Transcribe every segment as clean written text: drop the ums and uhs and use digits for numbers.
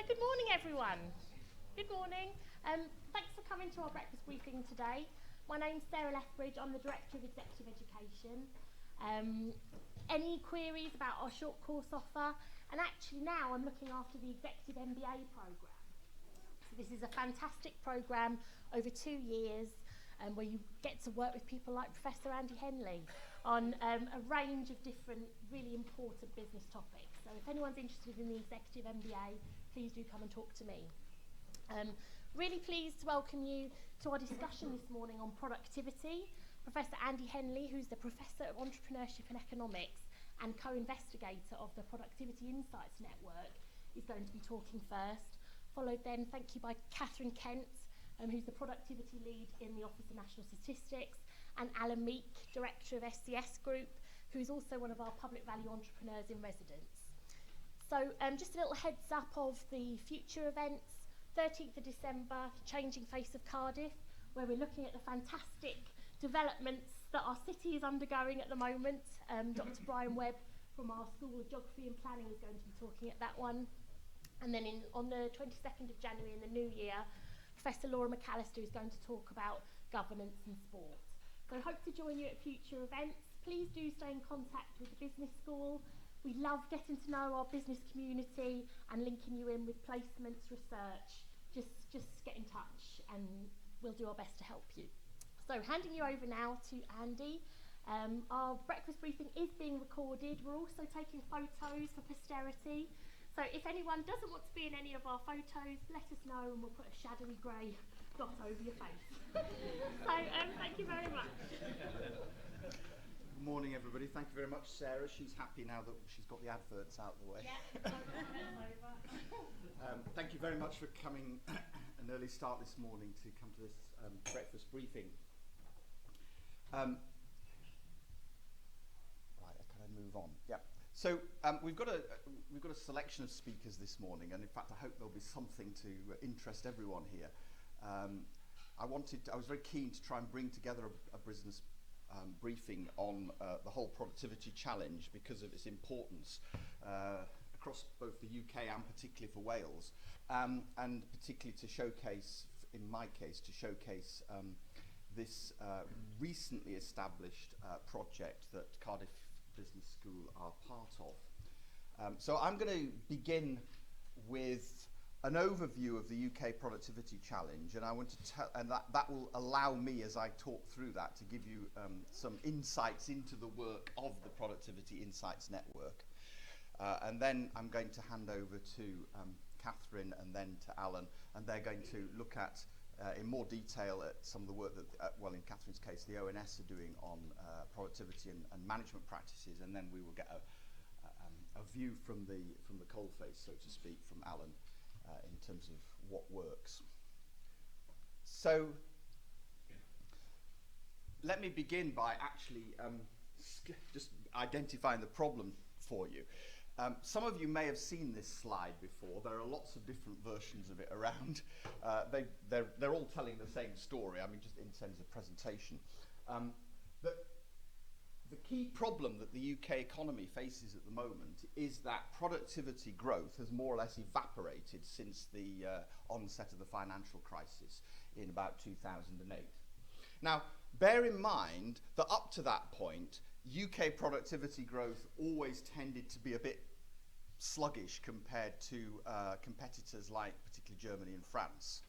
Good morning, everyone. Good morning. Thanks for coming to our breakfast briefing today. My name's Sarah Lethbridge. I'm the Director of Executive Education. Any queries about our short course offer? And actually now I'm looking after the Executive MBA programme. So this is a fantastic programme over 2 years where you get to work with people like Professor Andy Henley on a range of different really important business topics. So if anyone's interested in the Executive MBA, please do come and talk to me. Really pleased to welcome you to our discussion this morning on productivity. Professor Andy Henley, who's the Professor of Entrepreneurship and Economics and co-investigator of the Productivity Insights Network, is going to be talking first. Followed then, thank you, by Katherine, who's the Productivity Lead in the Office of National Statistics, and Alan Meek, Director of SCS Group, who's also one of our public value entrepreneurs in residence. So just a little heads up of the future events. 13th of December, Changing Face of Cardiff, where we're looking at the fantastic developments that our city is undergoing at the moment. Dr. Brian Webb from our School of Geography and Planning is going to be talking at that one. And then on the 22nd of January in the new year, Professor Laura McAllister is going to talk about governance and sport. So I hope to join you at future events. Please do stay in contact with the business school. We love getting to know our business community and linking you in with placements, research. Just get in touch and we'll do our best to help you. So handing you over now to Andy. Our breakfast briefing is being recorded. We're also taking photos for posterity. So if anyone doesn't want to be in any of our photos, let us know and we'll put a shadowy grey dot over your face. So thank you very much. Good morning, everybody. Thank you very much, Sarah. She's happy now that she's got the adverts out of the way. Yeah, thank you very much for coming an early start this morning to come to this breakfast briefing. Right, can I move on? Yeah. So we've got a selection of speakers this morning, and in fact, I hope there'll be something to interest everyone here. I was very keen to try and bring together a business briefing on the whole productivity challenge because of its importance across both the UK and particularly for Wales, and particularly to showcase, in my case, this recently established project that Cardiff Business School are part of. So I'm going to begin with an overview of the UK Productivity Challenge, and I want to tell, and that will allow me, as I talk through that, to give you some insights into the work of the Productivity Insights Network. And then I'm going to hand over to Katherine and then to Alan, and they're going to look at in more detail at some of the work that, well, in Katherine's case, the ONS are doing on productivity and management practices, and then we will get a view from the coalface, so to speak, from Alan in terms of what works. So let me begin by actually just identifying the problem for you. Some of you may have seen this slide before. There are lots of different versions of it around. They're all telling the same story, I mean, just in terms of presentation. The key problem that the UK economy faces at the moment is that productivity growth has more or less evaporated since the onset of the financial crisis in about 2008. Now, bear in mind that up to that point, UK productivity growth always tended to be a bit sluggish compared to competitors like particularly Germany and France.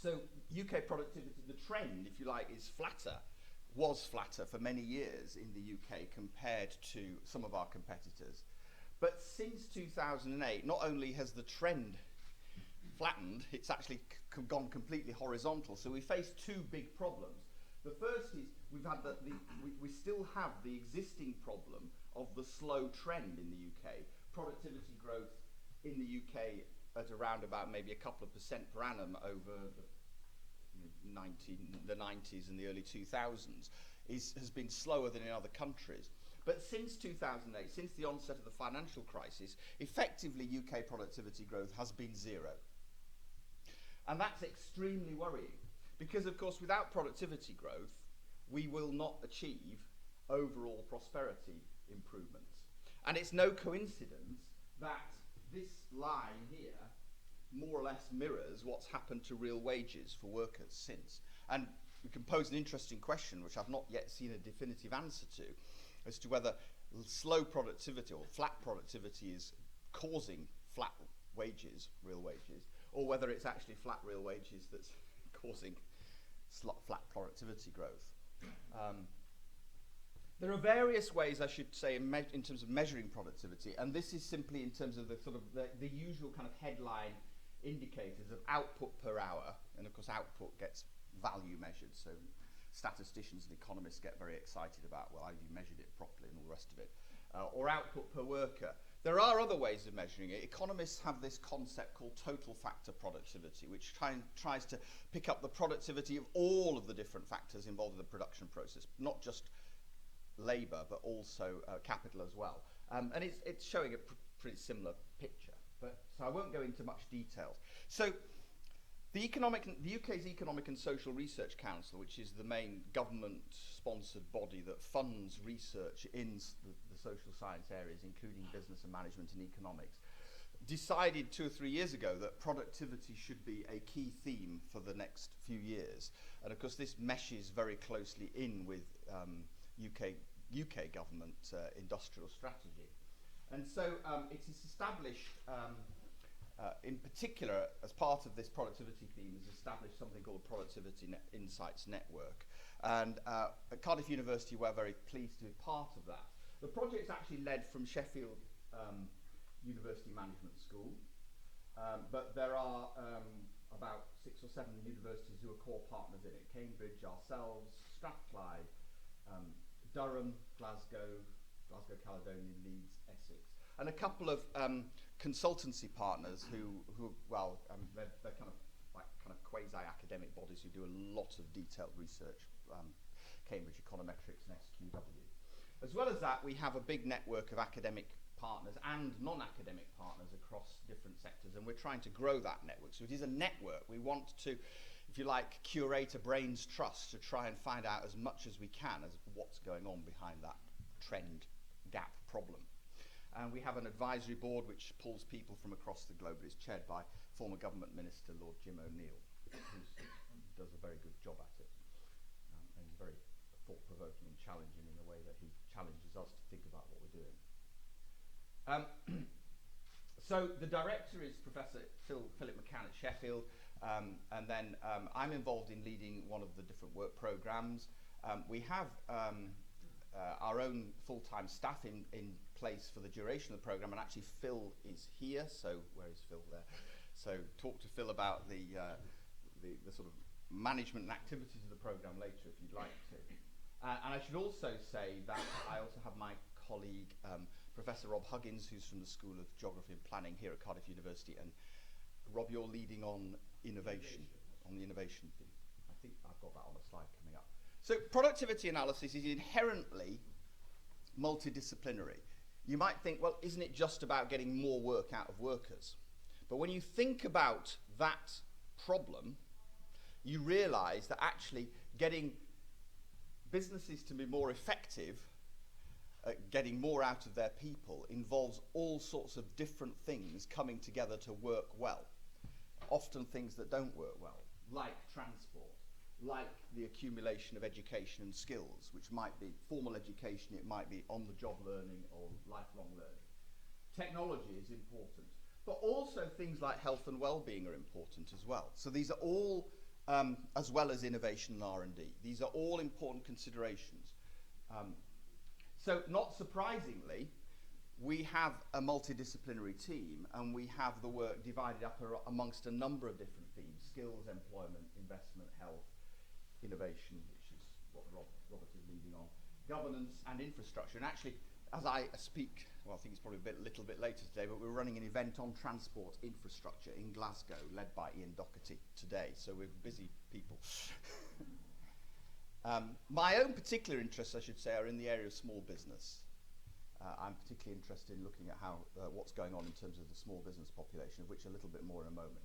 So UK productivity, the trend, if you like, was flatter for many years in the UK compared to some of our competitors. But since 2008, not only has the trend flattened, it's actually gone completely horizontal. So we face two big problems. The first is we still have the existing problem of the slow trend in the UK. Productivity growth in the UK at around about maybe a couple of % per annum over the 90s and the early 2000s has been slower than in other countries. But since 2008, since the onset of the financial crisis, effectively UK productivity growth has been zero. And that's extremely worrying because, of course, without productivity growth, we will not achieve overall prosperity improvements. And it's no coincidence that this line here more or less mirrors what's happened to real wages for workers since. And we can pose an interesting question, which I've not yet seen a definitive answer to, as to whether slow productivity or flat productivity is causing flat wages, real wages, or whether it's actually flat real wages that's causing flat productivity growth. There are various ways, I should say, in terms of measuring productivity, and this is simply in terms of the sort of the usual kind of headline indicators of output per hour, and of course output gets value measured, so statisticians and economists get very excited about, well, have you measured it properly and all the rest of it, or output per worker. There are other ways of measuring it. Economists have this concept called total factor productivity, which tries to pick up the productivity of all of the different factors involved in the production process, not just labour, but also capital as well. And it's showing a pretty similar picture, so I won't go into much detail. So the UK's Economic and Social Research Council, which is the main government-sponsored body that funds research in the social science areas, including business and management and economics, decided 2 or 3 years ago that productivity should be a key theme for the next few years. And of course this meshes very closely in with UK government industrial strategy. And so it is established, in particular, as part of this productivity theme, is established something called the Productivity Insights Network. And at Cardiff University, we're very pleased to be part of that. The project's actually led from Sheffield University Management School, but there are about 6 or 7 universities who are core partners in it. Cambridge, ourselves, Strathclyde, Durham, Glasgow, Caledonian, Leeds, Essex, and a couple of consultancy partners who they're kind of quasi-academic bodies who do a lot of detailed research, Cambridge Econometrics and SQW. As well as that, we have a big network of academic partners and non-academic partners across different sectors, and we're trying to grow that network. So it is a network. We want to, if you like, curate a brain's trust to try and find out as much as we can as what's going on behind that trend gap problem. And we have an advisory board which pulls people from across the globe. It's chaired by former government minister Lord Jim O'Neill, who does a very good job at it. And he's very thought-provoking and challenging in the way that he challenges us to think about what we're doing. So the director is Professor Philip McCann at Sheffield, and then I'm involved in leading one of the different work programmes. We have our own full-time staff in place for the duration of the programme, and actually Phil is here, so where is Phil there? So talk to Phil about the sort of management and activities of the programme later if you'd like to. And I should also say that I also have my colleague Professor Rob Huggins, who's from the School of Geography and Planning here at Cardiff University, and Rob, you're leading on innovation, on the innovation theme. I think I've got that on a slide coming up. So productivity analysis is inherently multidisciplinary. You might think, well, isn't it just about getting more work out of workers? But when you think about that problem, you realise that actually getting businesses to be more effective getting more out of their people involves all sorts of different things coming together to work well. Often things that don't work well, like transport, like the accumulation of education and skills, which might be formal education, it might be on-the-job learning or lifelong learning. Technology is important, but also things like health and well-being are important as well. So these are all, as well as innovation and R&D, these are all important considerations. So not surprisingly, we have a multidisciplinary team, and we have the work divided up amongst a number of different themes: skills, employment, investment, health, innovation, which is what Robert is leading on, governance and infrastructure. And actually, as I speak, well, I think it's probably a little bit later today, but we're running an event on transport infrastructure in Glasgow, led by Ian Doherty today, so we're busy people. My own particular interests, I should say, are in the area of small business. I'm particularly interested in looking at how what's going on in terms of the small business population, of which a little bit more in a moment.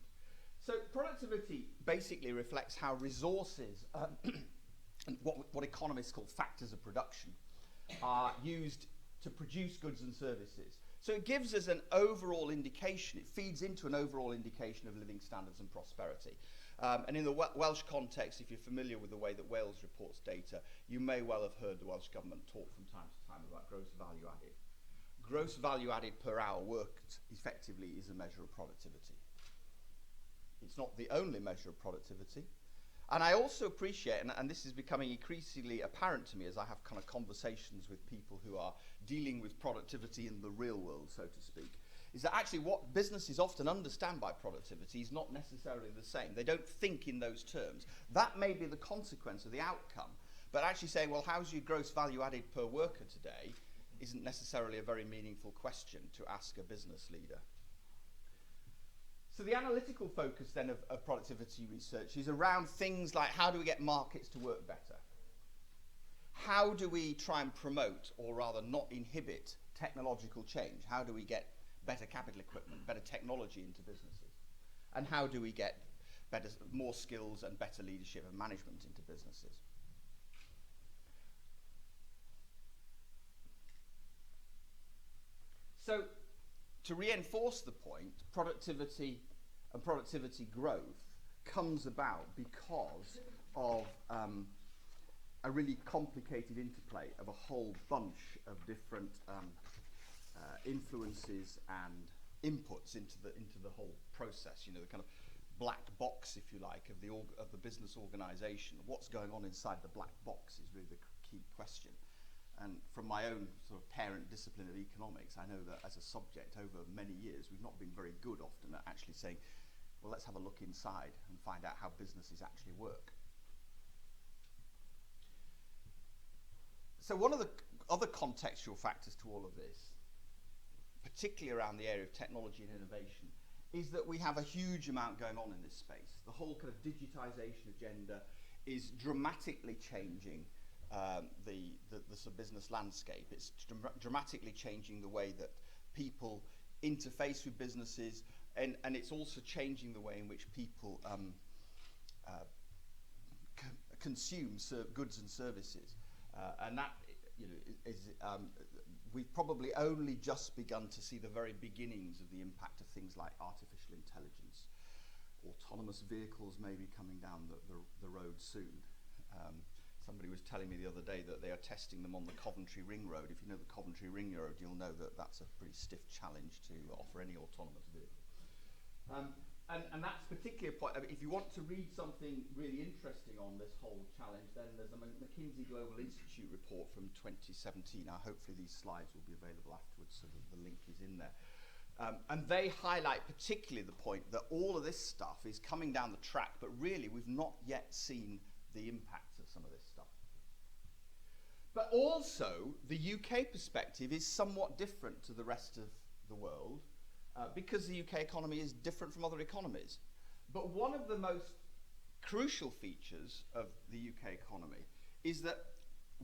So productivity basically reflects how resources, and what economists call factors of production, are used to produce goods and services. So it gives us an overall indication, it feeds into an overall indication of living standards and prosperity. And in the Welsh context, if you're familiar with the way that Wales reports data, you may well have heard the Welsh Government talk from time to time about gross value added. Gross value added per hour worked effectively is a measure of productivity. It's not the only measure of productivity. And I also appreciate, and this is becoming increasingly apparent to me as I have kind of conversations with people who are dealing with productivity in the real world, so to speak, is that actually what businesses often understand by productivity is not necessarily the same. They don't think in those terms. That may be the consequence of the outcome, but actually saying, well, how's your gross value added per worker today isn't necessarily a very meaningful question to ask a business leader. So the analytical focus then of productivity research is around things like how do we get markets to work better? How do we try and promote, or rather not inhibit, technological change? How do we get better capital equipment, better technology into businesses? And how do we get more skills and better leadership and management into businesses? So, to reinforce the point, productivity and productivity growth comes about because of a really complicated interplay of a whole bunch of different influences and inputs into the whole process. You know, the kind of black box, if you like, of the business organisation. What's going on inside the black box is really the key question. And from my own sort of parent discipline of economics, I know that as a subject over many years, we've not been very good often at actually saying, well, let's have a look inside and find out how businesses actually work. So one of the other contextual factors to all of this, particularly around the area of technology and innovation, is that we have a huge amount going on in this space. The whole kind of digitization agenda is dramatically changing the sort of business landscape. It's dramatically changing the way that people interface with businesses, and it's also changing the way in which people consume goods and services. And that, you know, is we've probably only just begun to see the very beginnings of the impact of things like artificial intelligence. Autonomous vehicles may be coming down the road soon. Somebody was telling me the other day that they are testing them on the Coventry Ring Road. If you know the Coventry Ring Road, you'll know that that's a pretty stiff challenge to offer any autonomous vehicle. And that's particularly a point. I mean, if you want to read something really interesting on this whole challenge, then there's a McKinsey Global Institute report from 2017. Now, hopefully these slides will be available afterwards, so that the link is in there. And they highlight particularly the point that all of this stuff is coming down the track, but really we've not yet seen the impacts of some of this stuff. But also, the UK perspective is somewhat different to the rest of the world because the UK economy is different from other economies. But one of the most crucial features of the UK economy is that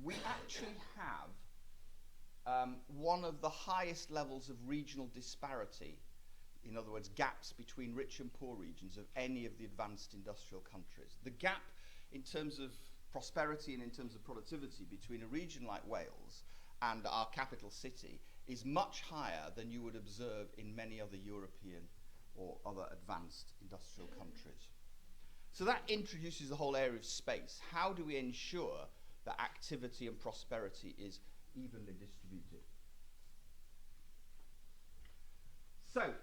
we actually have one of the highest levels of regional disparity, in other words, gaps between rich and poor regions of any of the advanced industrial countries. The gap in terms of prosperity and in terms of productivity between a region like Wales and our capital city is much higher than you would observe in many other European or other advanced industrial countries. So that introduces the whole area of space. How do we ensure that activity and prosperity is evenly distributed? So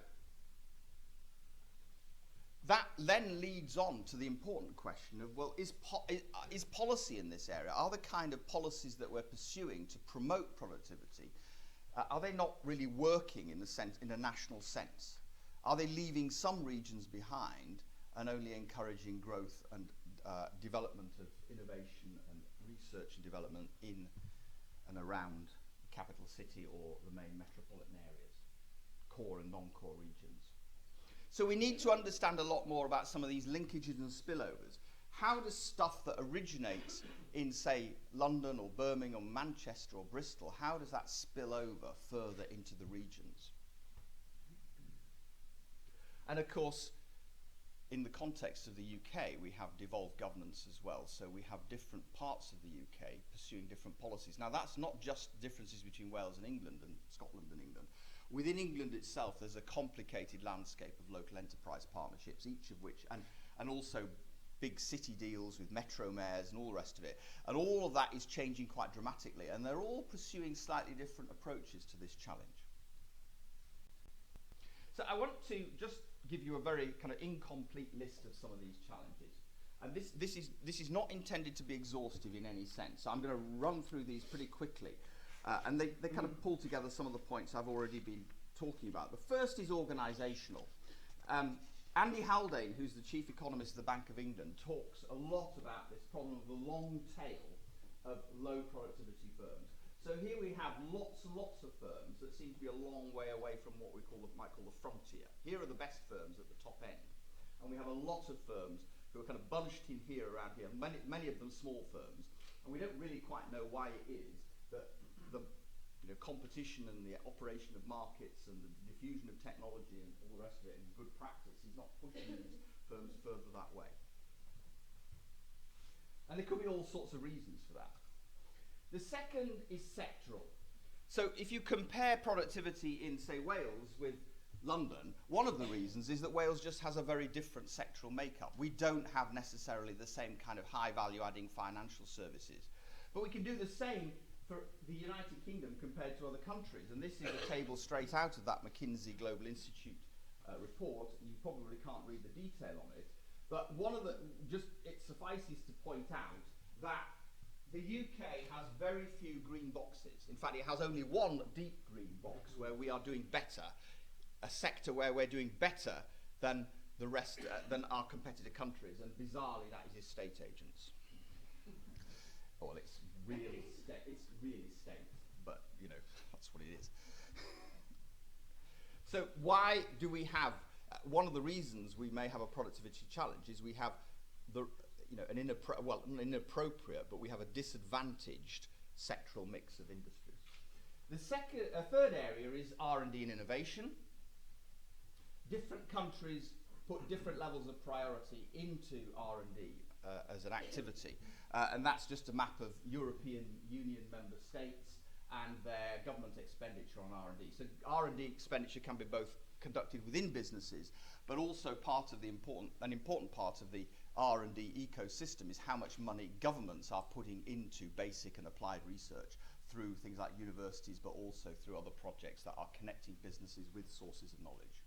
that then leads on to the important question of, well, is policy in this area? Are the kind of policies that we're pursuing to promote productivity, are they not really working in a national sense? Are they leaving some regions behind and only encouraging growth and development of innovation and research and development in and around the capital city or the main metropolitan areas, core and non-core regions? So we need to understand a lot more about some of these linkages and spillovers. How does stuff that originates in, say, London or Birmingham or Manchester or Bristol, how does that spill over further into the regions? And of course, in the context of the UK, we have devolved governance as well. So we have different parts of the UK pursuing different policies. Now, that's not just differences between Wales and England and Scotland and England. within England itself, there's a complicated landscape of local enterprise partnerships, each of which, and also big city deals with metro mayors and all the rest of it. And all of that is changing quite dramatically, and they're all pursuing slightly different approaches to this challenge. So I want to just give you a very kind of incomplete list of some of these challenges. And this is not intended to be exhaustive in any sense. So I'm going to run through these pretty quickly. And they kind of pull together some of the points I've already been talking about. The first is organisational. Andy Haldane, who's the chief economist of the Bank of England, talks a lot about this problem of the long tail of low productivity firms. So here we have lots and lots of firms that seem to be a long way away from what we might call the frontier. Here are the best firms at the top end. And we have a lot of firms who are kind of bunched in here, around here, many of them small firms. And we don't really quite know why it is that the competition and the operation of markets and the diffusion of technology and all the rest of it and good practice is not pushing these firms further that way. And there could be all sorts of reasons for that. The second is sectoral. So if you compare productivity in, say, Wales with London, one of the reasons is that Wales just has a very different sectoral makeup. We don't have necessarily the same kind of high value adding financial services. But we can do the same for the United Kingdom compared to other countries. And this is a table straight out of that McKinsey Global Institute report. You probably can't read the detail on it. But it suffices to point out that the UK has very few green boxes. In fact, it has only one deep green box where we are doing better, a sector where we're doing better than the rest, than our competitor countries, and bizarrely that is estate agents. Well, it's really state, but that's what it is. So why do we have, one of the reasons we may have a productivity challenge is we have an inappropriate, but we have a disadvantaged sectoral mix of industries. A third area is R&D and innovation. Different countries put different levels of priority into R&D as an activity, and that's just a map of European Union member states and their government expenditure on R&D. So R&D expenditure can be both conducted within businesses, but also an important part of the R&D ecosystem is how much money governments are putting into basic and applied research through things like universities, but also through other projects that are connecting businesses with sources of knowledge.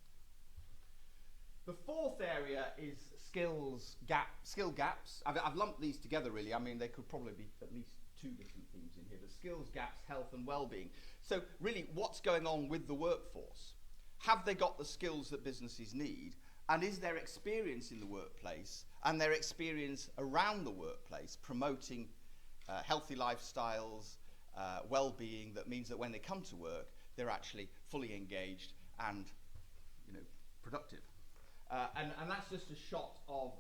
The fourth area is skill gaps. I've lumped these together really. I mean, there could probably be at least two different themes in here, but skills gaps, health and well-being. So really, what's going on with the workforce? Have they got the skills that businesses need? And is their experience in the workplace and their experience around the workplace promoting healthy lifestyles, well-being, that means that when they come to work, they're actually fully engaged and productive? And that's just a shot of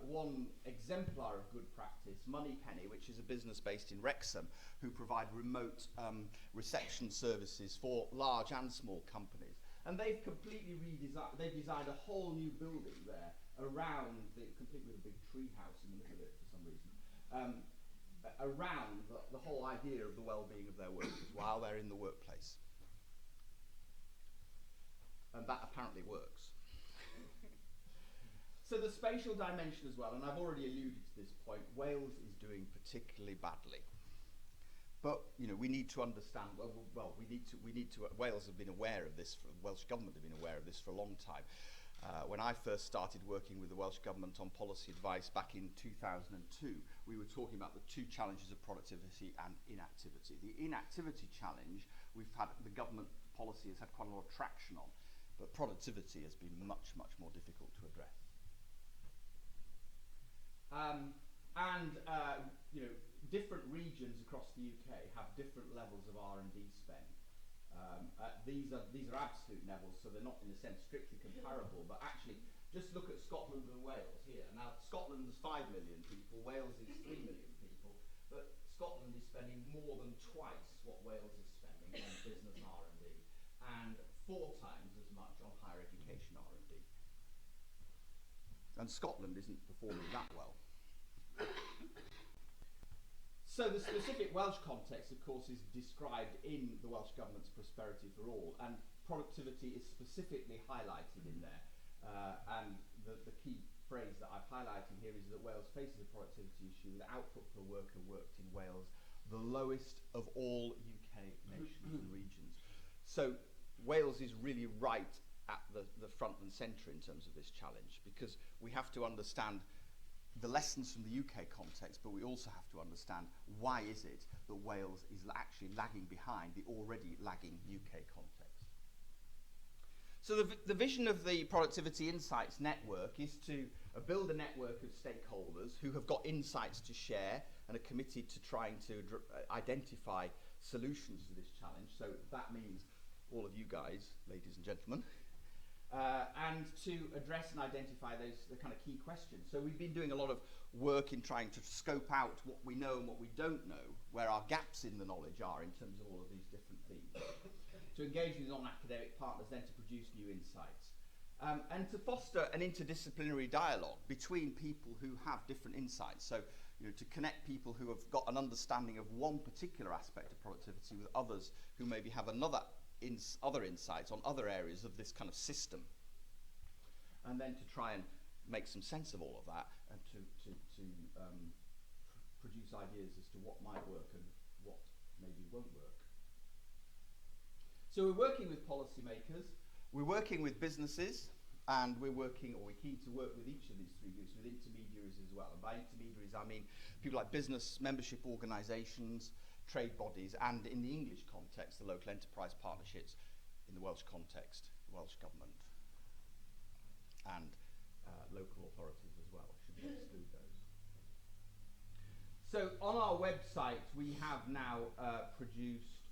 one exemplar of good practice, Moneypenny, which is a business based in Wrexham, who provide remote reception services for large and small companies. And they've completely designed a whole new building there around, complete with a big tree house in the middle of it for some reason, around the whole idea of the well-being of their workers while they're in the workplace. And that apparently works. So the spatial dimension as well, and I've already alluded to this point, Wales is doing particularly badly. But we need to understand. Wales have been aware of this. The Welsh government have been aware of this for a long time. When I first started working with the Welsh government on policy advice back in 2002, we were talking about the two challenges of productivity and inactivity. The inactivity challenge, the government policy has had quite a lot of traction on, but productivity has been much, much more difficult to address. Different regions across the UK have different levels of R&D spend. These are absolute levels, so they're not in a sense strictly comparable, but actually just look at Scotland and Wales here. Now Scotland is 5 million people, Wales is 3 million people, but Scotland is spending more than twice what Wales is spending on business R&D and 4 times as much on higher education R&D. And Scotland isn't performing that well. So the specific Welsh context, of course, is described in the Welsh Government's Prosperity for All, and productivity is specifically highlighted in there. And the key phrase that I've highlighted here is that Wales faces a productivity issue with output per worker worked in Wales the lowest of all UK nations and regions. So Wales is really right at the front and centre in terms of this challenge, because we have to understand the lessons from the UK context, but we also have to understand why is it that Wales is actually lagging behind the already lagging UK context. So the vision of the Productivity Insights Network is to build a network of stakeholders who have got insights to share and are committed to trying to identify solutions to this challenge. So that means all of you guys, ladies and gentlemen, and to address and identify the kind of key questions. So we've been doing a lot of work in trying to scope out what we know and what we don't know, where our gaps in the knowledge are in terms of all of these different themes. To engage with non-academic partners, then to produce new insights. And to foster an interdisciplinary dialogue between people who have different insights. So, to connect people who have got an understanding of one particular aspect of productivity with others who maybe have other insights on other areas of this kind of system. And then to try and make some sense of all of that and to produce ideas as to what might work and what maybe won't work. So we're working with policymakers, we're working with businesses, and we're keen to work with each of these three groups, with intermediaries as well. And by intermediaries, I mean people like business membership organisations, trade bodies, and in the English context, the local enterprise partnerships, in the Welsh context, Welsh Government, and local authorities as well, shouldn't exclude those. So on our website, we have now produced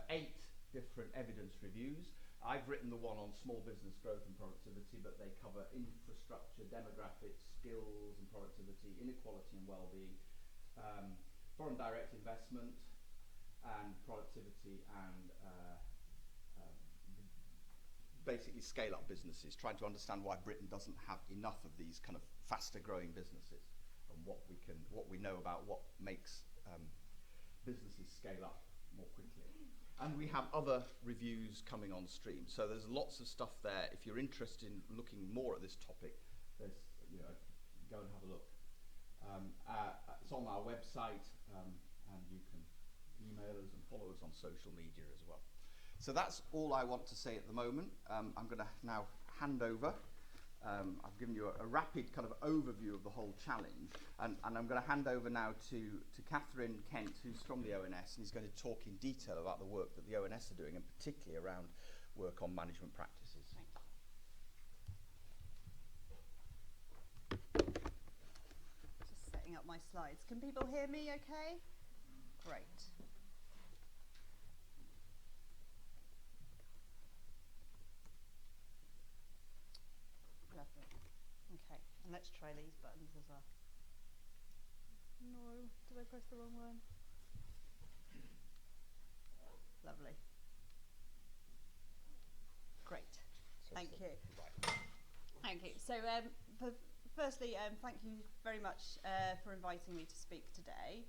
8 different evidence reviews. I've written the one on small business growth and productivity, but they cover infrastructure, demographics, skills and productivity, inequality and well-being, foreign direct investment and productivity, and basically scale-up businesses, trying to understand why Britain doesn't have enough of these kind of faster-growing businesses, and what we know about what makes businesses scale up more quickly. And we have other reviews coming on stream. So there's lots of stuff there. If you're interested in looking more at this topic, there's, go and have a look. It's on our website, and you can email us and follow us on social media as well. So that's all I want to say at the moment. I'm going to now hand over. I've given you a rapid kind of overview of the whole challenge, and I'm going to hand over now to Katherine Kent, who's from the ONS, and he's going to talk in detail about the work that the ONS are doing, and particularly around work on management practices. Just setting up my slides. Can people hear me okay? Great. Lovely. Okay, and let's try these buttons as well. No, did I press the wrong one? Lovely. Great. Thank you. Thank you. So, firstly, thank you very much for inviting me to speak today.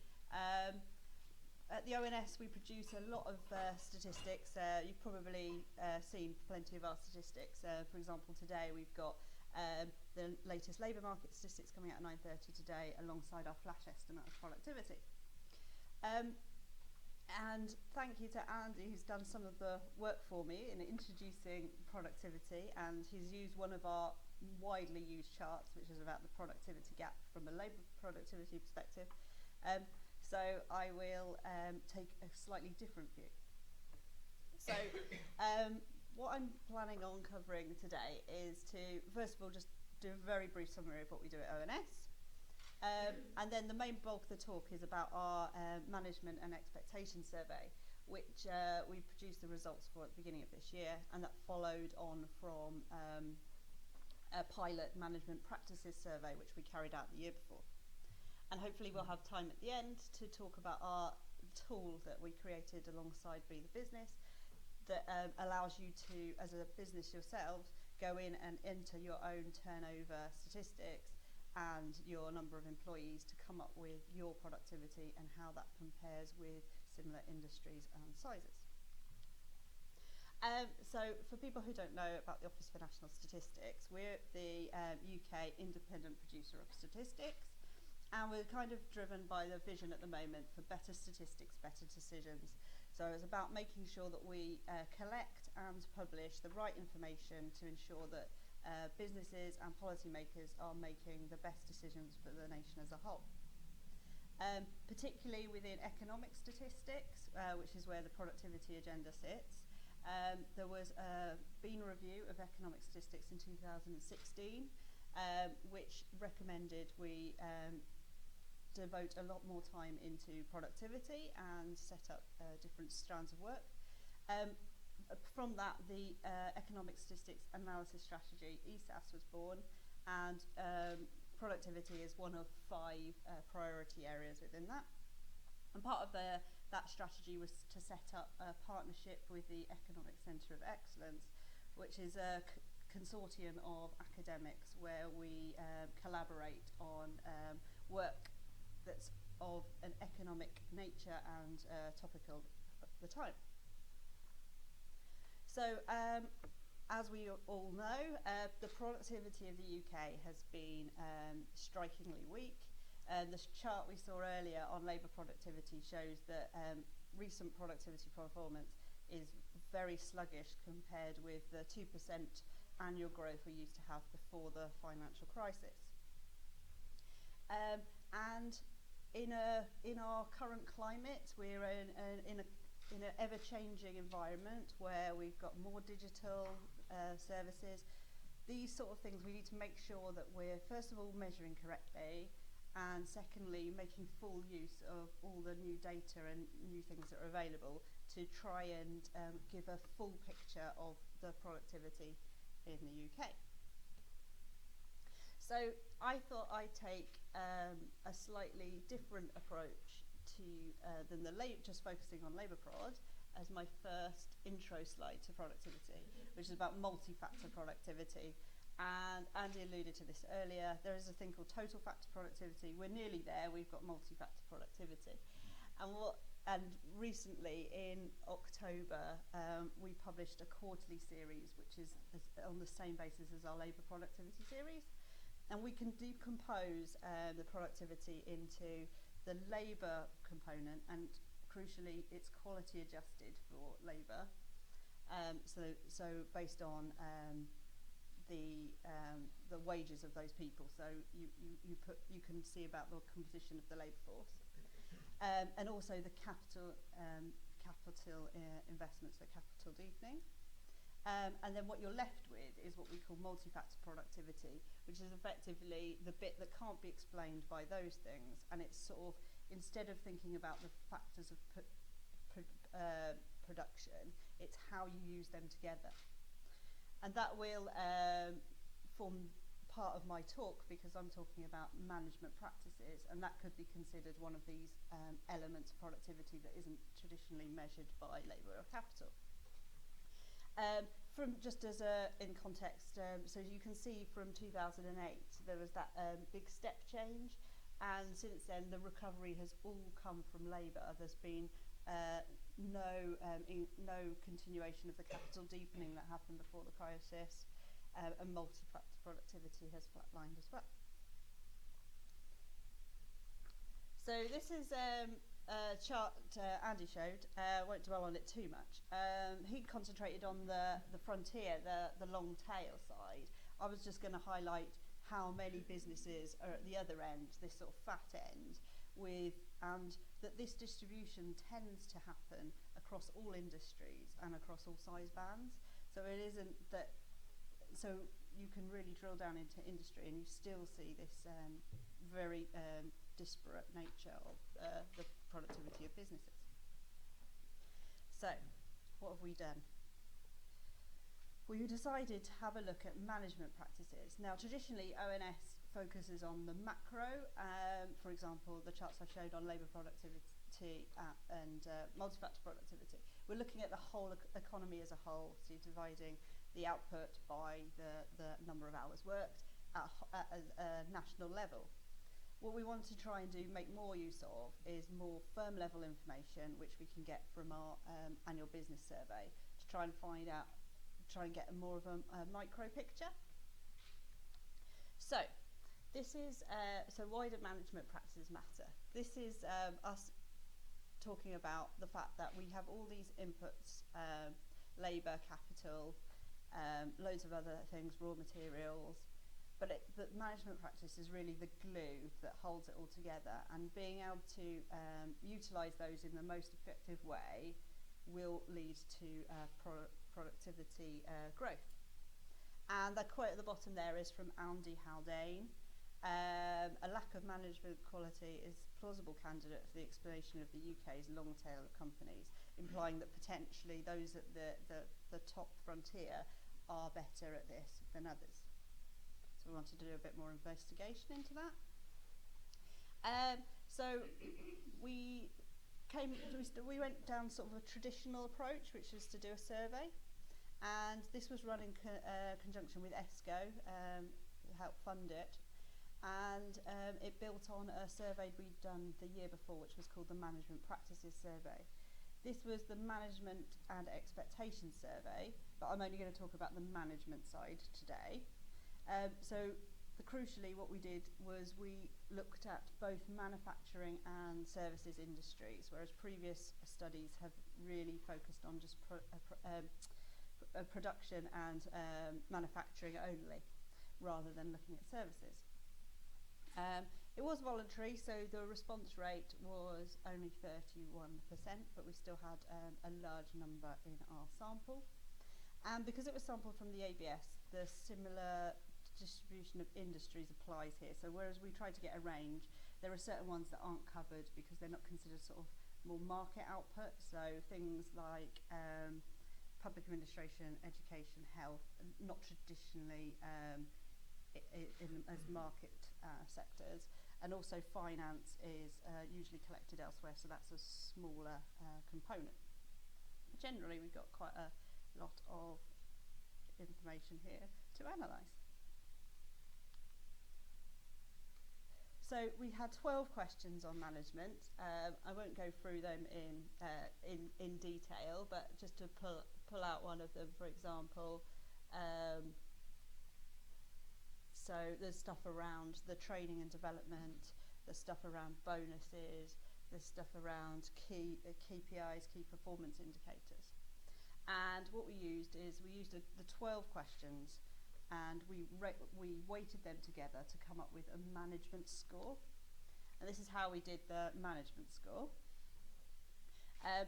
At the ONS, we produce a lot of statistics. You've probably seen plenty of our statistics. For example, today we've got the latest labour market statistics coming out at 9:30 today, alongside our flash estimate of productivity. And thank you to Andy, who's done some of the work for me in introducing productivity, and he's used one of our widely used charts, which is about the productivity gap from a labour productivity perspective. So I will take a slightly different view. So what I'm planning on covering today is to, first of all, just do a very brief summary of what we do at ONS. And then the main bulk of the talk is about our management and expectation survey, which we produced the results for at the beginning of this year, and that followed on from a pilot management practices survey, which we carried out the year before. And hopefully we'll have time at the end to talk about our tool that we created alongside Be the Business that allows you to, as a business yourselves, go in and enter your own turnover statistics and your number of employees to come up with your productivity and how that compares with similar industries and sizes. So for people who don't know about the Office for National Statistics, we're the UK independent producer of statistics, and we're kind of driven by the vision at the moment for better statistics, better decisions. So it's about making sure that we collect and publish the right information to ensure that businesses and policymakers are making the best decisions for the nation as a whole. Particularly within economic statistics, which is where the productivity agenda sits. There was a Bean review of economic statistics in 2016, which recommended we devote a lot more time into productivity and set up different strands of work. From that, the Economic Statistics Analysis Strategy, ESAS, was born, and productivity is one of 5 priority areas within that. And part of that strategy was to set up a partnership with the Economic Centre of Excellence, which is a consortium of academics where we collaborate on work that's of an economic nature and topical at the time. So as we all know, the productivity of the UK has been strikingly weak. The chart we saw earlier on labour productivity shows that recent productivity performance is very sluggish compared with the 2% annual growth we used to have before the financial crisis. And in our current climate, we're in an ever-changing environment where we've got more digital services. These sort of things, we need to make sure that we're first of all measuring correctly, and secondly making full use of all the new data and new things that are available to try and give a full picture of the productivity in the UK. So I thought I'd take a slightly different approach to than just focusing on labour prod as my first intro slide to productivity, which is about multi-factor productivity. And Andy alluded to this earlier. There is a thing called total factor productivity. We're nearly there. We've got multi-factor productivity. And recently in October, we published a quarterly series, which is on the same basis as our labour productivity series. And we can decompose the productivity into the labour component, and crucially, it's quality adjusted for labour. So based on the wages of those people. So you can see about the composition of the labour force, and also the capital investments, so capital deepening. And then what you're left with is what we call multi-factor productivity, which is effectively the bit that can't be explained by those things. And it's sort of, instead of thinking about the factors of production, it's how you use them together. And that will form part of my talk, because I'm talking about management practices, and that could be considered one of these elements of productivity that isn't traditionally measured by labour or capital. From just as in context, so you can see from 2008 there was that big step change, and since then the recovery has all come from labour. There's been no continuation of the capital deepening that happened before the crisis, and multi-factor productivity has flatlined as well. So this is a chart Andy showed. Won't dwell on it too much. He concentrated on the frontier, the long tail side. I was just going to highlight how many businesses are at the other end, this sort of fat end, and that this distribution tends to happen across all industries and across all size bands. So it isn't that, so you can really drill down into industry and you still see this very disparate nature of the productivity of businesses. So what have we done? We decided to have a look at management practices. Now, traditionally, ONS focuses on the macro. For example, the charts I showed on labour productivity and multi-factor productivity. We're looking at the whole economy as a whole, so you're dividing the output by the number of hours worked at a national level. What we want to try and do, make more use of, is more firm level information, which we can get from our annual business survey, to try and get more of a micro picture. So this is why do management practices matter? This is us talking about the fact that we have all these inputs, labour, capital, loads of other things, raw materials, but management practice is really the glue that holds it all together, and being able to utilise those in the most effective way will lead to productivity growth. And the quote at the bottom there is from Andy Haldane. A lack of management quality is a plausible candidate for the explanation of the UK's long tail of companies, implying that potentially those at the top frontier are better at this than others. So we wanted to do a bit more investigation into that. So we went down sort of a traditional approach, which is to do a survey, and this was run in conjunction with ESCO, who helped fund it, and it built on a survey we'd done the year before, which was called the Management Practices Survey. This was the Management and Expectations Survey, but I'm only going to talk about the management side today. Crucially, what we did was we looked at both manufacturing and services industries, whereas previous studies have really focused on just production and manufacturing only, rather than looking at services. It was voluntary, so the response rate was only 31%, but we still had a large number in our sample. And because it was sampled from the ABS, the similar distribution of industries applies here. So whereas we tried to get a range, there are certain ones that aren't covered because they're not considered sort of more market output. So things like public administration, education, health, not traditionally as market sectors, and also finance is usually collected elsewhere, so that's a smaller component. Generally, we've got quite a lot of information here to analyse. So we had 12 questions on management. I won't go through them in detail, but just to pull out one of them, for example. So there's stuff around the training and development, there's stuff around bonuses, there's stuff around KPIs, key performance indicators. And what we used is the 12 questions, and we weighted them together to come up with a management score. And this is how we did the management score.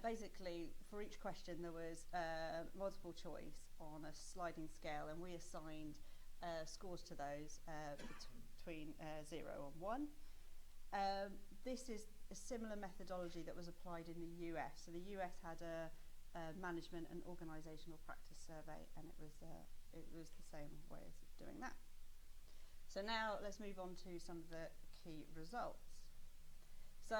Basically, for each question there was multiple choice on a sliding scale, and we assigned scores to those between 0 and 1. This is a similar methodology that was applied in the US. So the US had a management and organisational practice survey, and it was the same way of doing that. So now let's move on to some of the key results. So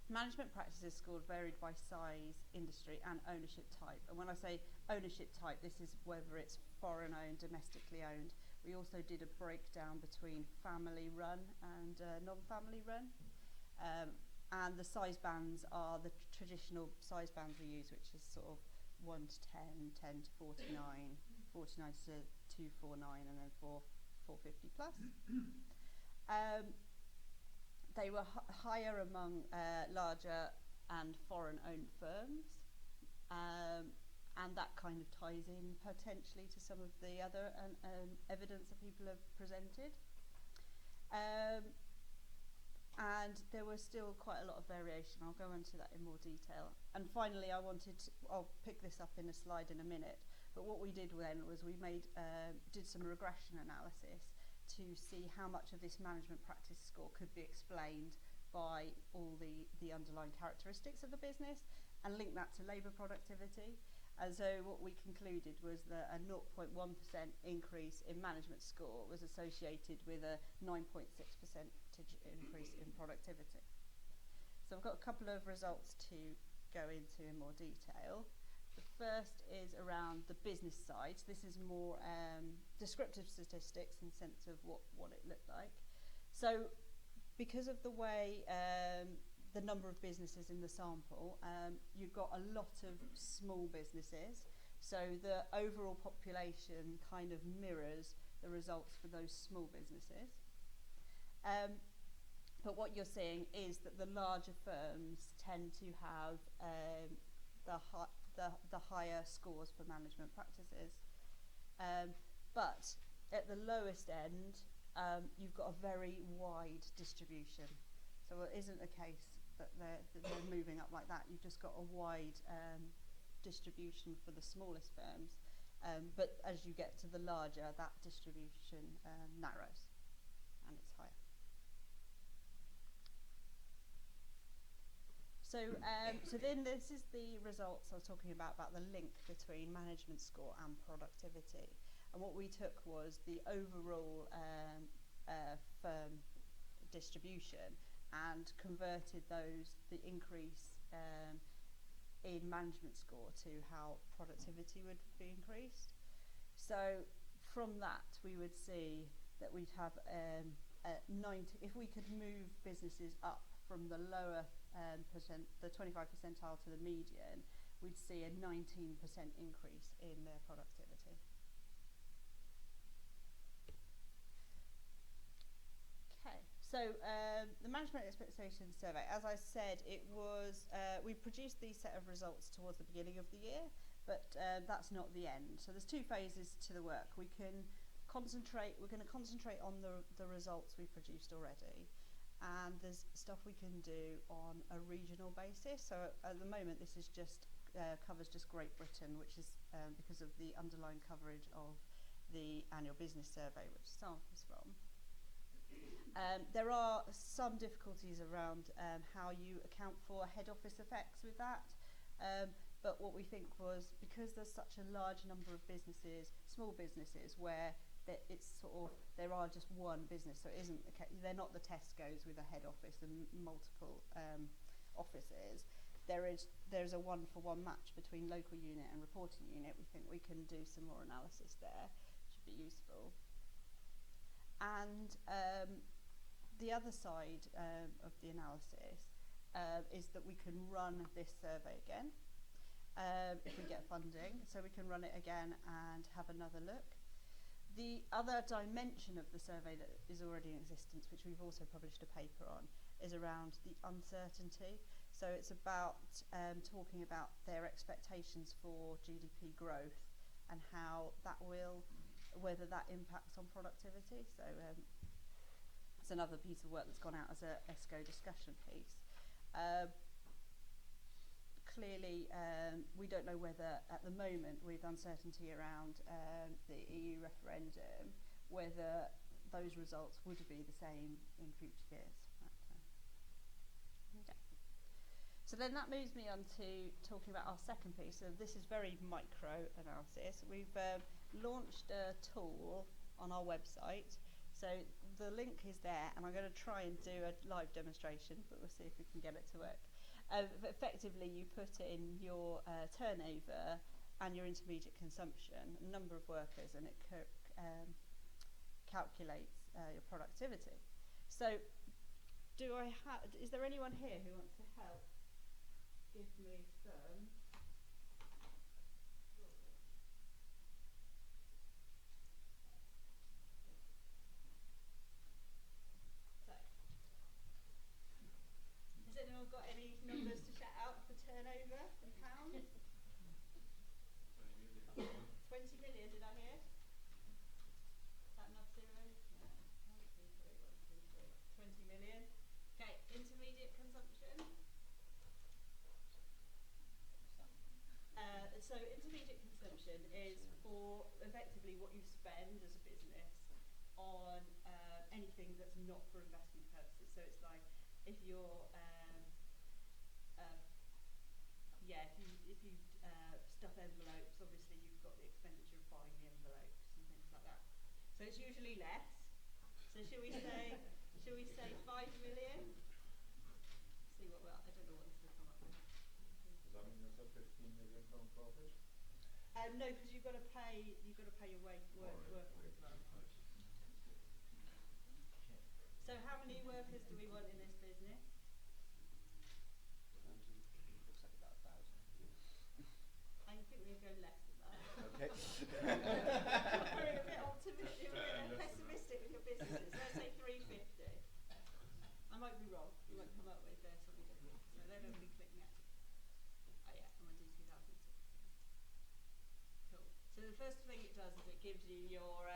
management practices scored varied by size, industry and ownership type. And when I say ownership type, this is whether it's foreign owned, domestically owned. We also did a breakdown between family run and non-family run. And the size bands are the traditional size bands we use, which is sort of 1 to 10, 10 to 49, 49 to 249, and then 450 plus. They were higher among larger and foreign-owned firms, and that kind of ties in potentially to some of the other evidence that people have presented. And there was still quite a lot of variation. I'll go into that in more detail. And finally, I'll pick this up in a slide in a minute, but what we did then was we did some regression analysis to see how much of this management practice score could be explained by all the underlying characteristics of the business, and link that to labour productivity. And so what we concluded was that a 0.1% increase in management score was associated with a 9.6% increase in productivity. So I've got a couple of results to go into in more detail. The first is around the business side. This is more descriptive statistics in the sense of what it looked like. So because of the way the number of businesses in the sample, you've got a lot of small businesses. So the overall population kind of mirrors the results for those small businesses. But what you're seeing is that the larger firms tend to have the higher scores for management practices. But at the lowest end, you've got a very wide distribution. So it isn't a case that they're moving up like that. You've just got a wide distribution for the smallest firms. But as you get to the larger, that distribution narrows and it's higher. So then this is the results I was talking about the link between management score and productivity. And what we took was the overall firm distribution and converted the increase in management score to how productivity would be increased. So from that we would see that we'd have 90, if we could move businesses up from the lower the 25 percentile to the median, we'd see a 19% increase in their productivity. Okay, so the Management Expectations Survey, as I said, it was, we produced these set of results towards the beginning of the year, but that's not the end. So there's two phases to the work. We're going to concentrate on the results we've produced already. And there's stuff we can do on a regional basis. So at the moment, this is just covers just Great Britain, which is because of the underlying coverage of the annual business survey, which samples from. There are some difficulties around how you account for head office effects with that. But what we think was, because there's such a large number of businesses, small businesses, where it's sort of, there are just one business, so it isn't, they're not the Tesco's with a head office and multiple offices. There's a one-for-one match between local unit and reporting unit. We think we can do some more analysis there, should be useful. And the other side of the analysis is that we can run this survey again if we get funding. So we can run it again and have another look. The other dimension of the survey that is already in existence, which we've also published a paper on, is around the uncertainty. So it's about talking about their expectations for GDP growth and how that will, whether that impacts on productivity. So it's another piece of work that's gone out as a ESCO discussion piece. Clearly, we don't know whether, at the moment, with uncertainty around the EU referendum, whether those results would be the same in future years. Okay. So then that moves me on to talking about our second piece. So this is very micro analysis. We've launched a tool on our website. So the link is there, and I'm going to try and do a live demonstration, but we'll see if we can get it to work. Effectively, you put in your turnover and your intermediate consumption, a number of workers, and it calculates your productivity. So, is there anyone here who wants to help give me some? Has anyone got any numbers to shout out for turnover in pounds? 20 million, did I hear? Is that enough zeros? No. 1, 2, 3, 1, 2, 3. 20 million. Okay, intermediate consumption. So intermediate consumption is for effectively what you spend as a business on anything that's not for investment purposes. So it's like if you're if you stuff envelopes, obviously you've got the expenditure of buying the envelopes and things like that. So it's usually less. So should we say 5 million? See what I don't know what this will come up with. Does that mean there's a 15 million pound profit? No, because you've got to pay your workers as well. So how many workers do we want in this business? think we'll go less than that. Okay. We're a bit optimistic, we're a bit pessimistic with your businesses. Let's say 350. I might be wrong. You might come up with something different. So they've only clicked me out. Oh yeah, I'm going to do 2006. Cool. So the first thing it does is it gives you your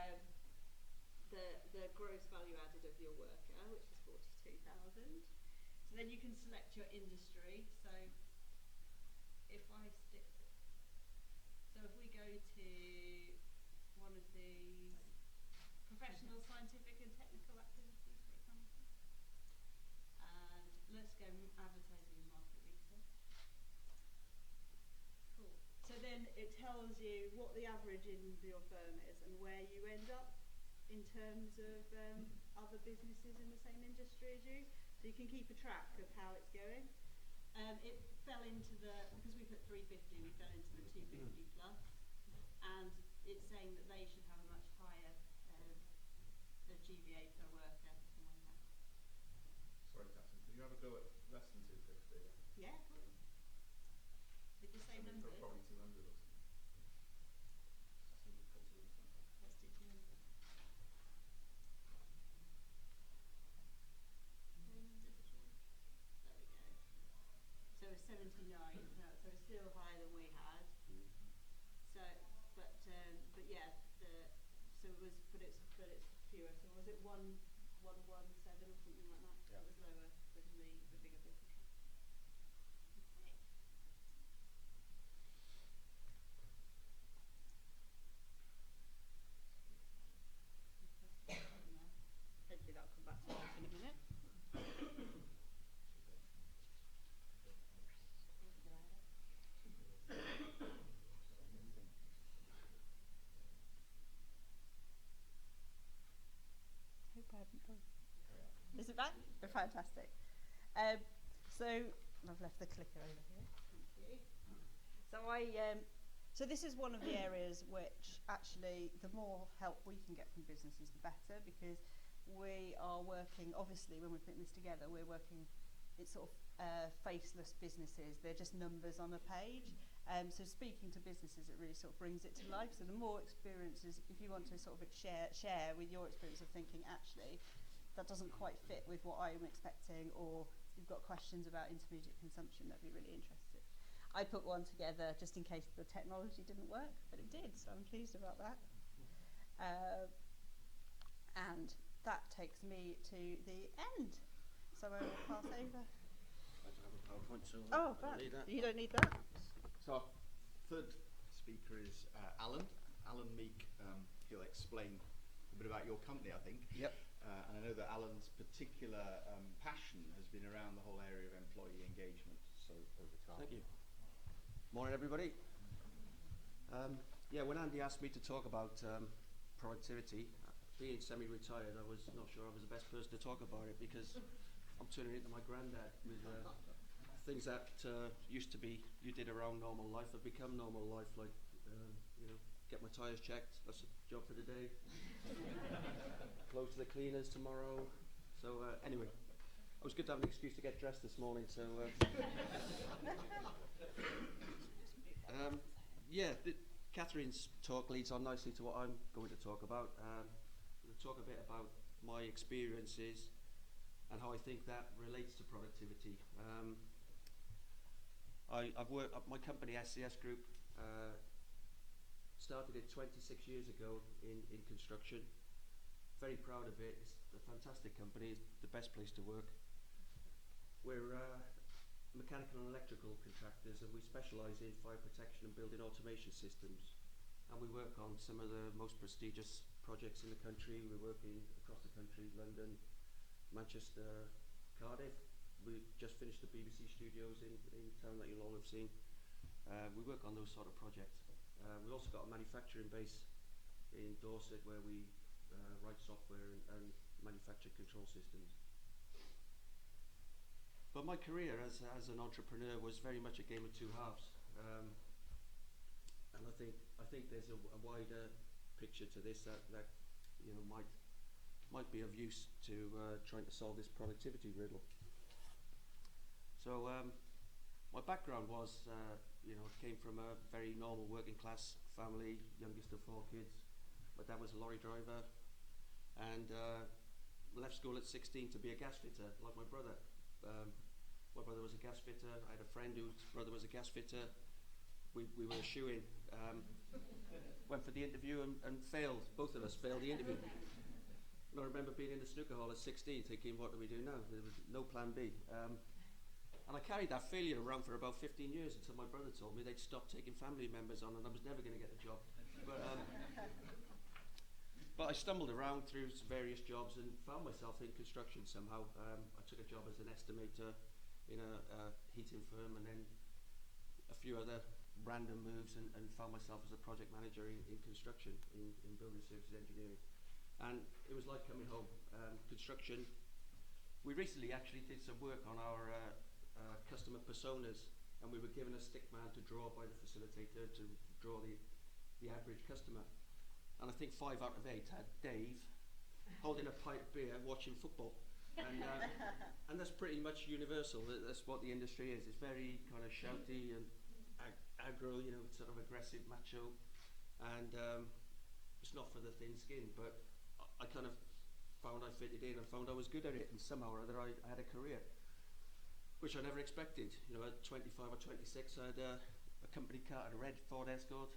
the gross value added of your worker, which is 42,000. So then you can select your industry. So if I stick, so if we go to one of these professional, scientific and technical activities, for example, and let's go advertising and market research. Cool. So then it tells you what the average in your firm is and where you end up in terms of other businesses in the same industry as you. So you can keep a track of how it's going. It fell into because we put 350, we fell into the 250 plus. And it's saying that they should have a much higher GVA per worker than we have. Sorry, Katherine, can you have a go at less than 250? Yeah, cool. With the same numbers. Probably 200 or something. Let's do 200. There we go. So it's 79. No, so it's still higher than we had. So, but yeah, so it was, but it's fewer. So was it 117 or something like that? Yeah. It was lower than the bigger businesses. Okay. Hopefully that'll come back to us in a minute. Is it back? Oh, fantastic. So I've left the clicker over here. Thank you. So this is one of the areas which actually the more help we can get from businesses, the better, because we are working, obviously when we're putting this together, we're working, it's sort of faceless businesses. They're just numbers on a page. So speaking to businesses, it really sort of brings it to life. So the more experiences, if you want to sort of share with your experience of thinking, actually, that doesn't quite fit with what I'm expecting, or you've got questions about intermediate consumption, that'd be really interesting. I put one together just in case the technology didn't work, but it did, so I'm pleased about that. And that takes me to the end. So I will pass over. I don't have a PowerPoint, so Oh, I don't need that. you don't need that? So our third speaker is Alan Meek. He'll explain a bit about your company, I think. Yep. And I know that Alan's particular passion has been around the whole area of employee engagement. So over to Alan. Thank you. Morning, everybody. Yeah, when Andy asked me to talk about productivity, being semi-retired, I was not sure I was the best person to talk about it, because I'm turning into my granddad with things that used to be you did around normal life have become normal life, like get my tyres checked, that's a job for the day. Close to the cleaners tomorrow. So anyway, it was good to have an excuse to get dressed this morning. So yeah, Catherine's talk leads on nicely to what I'm going to talk about. We'll talk a bit about my experiences and how I think that relates to productivity. I've worked at my company, SCS Group, started it 26 years ago in construction. Very proud of it. It's a fantastic company. It's the best place to work. We're mechanical and electrical contractors, and we specialise in fire protection and building automation systems. And we work on some of the most prestigious projects in the country. We're working across the country: London, Manchester, Cardiff. We just finished the BBC studios in town that you'll all have seen. We work on those sort of projects. We've also got a manufacturing base in Dorset, where we write software and manufacture control systems. But my career as an entrepreneur was very much a game of two halves, and I think there's a wider picture to this that might be of use to trying to solve this productivity riddle. So my background was You know, I came from a very normal working class family, youngest of 4 kids. My dad was a lorry driver, and left school at 16 to be a gas fitter, like my brother. My brother was a gas fitter. I had a friend whose brother was a gas fitter. We were a shoe-in. Went for the interview and failed. Both of us failed the interview. And I remember being in the snooker hall at 16 thinking, what do we do now? There was no plan B. And I carried that failure around for about 15 years until my brother told me they'd stopped taking family members on and I was never going to get the job. But I stumbled around through various jobs and found myself in construction somehow. I took a job as an estimator in a heating firm, and then a few other random moves, and found myself as a project manager in construction, in building services engineering. And it was like coming home. Construction, we recently actually did some work on our customer personas, and we were given a stick man to draw by the facilitator to draw the average customer. And I think 5 out of 8 had Dave holding a pint of beer watching football. And that's pretty much universal. That's what the industry is. It's very kind of shouty and aggro, you know, sort of aggressive, macho. And it's not for the thin skin, but I kind of found I fitted in and found I was good at it, and somehow or other I had a career, which I never expected. You know, at 25 or 26, I had a company car, a red Ford Escort,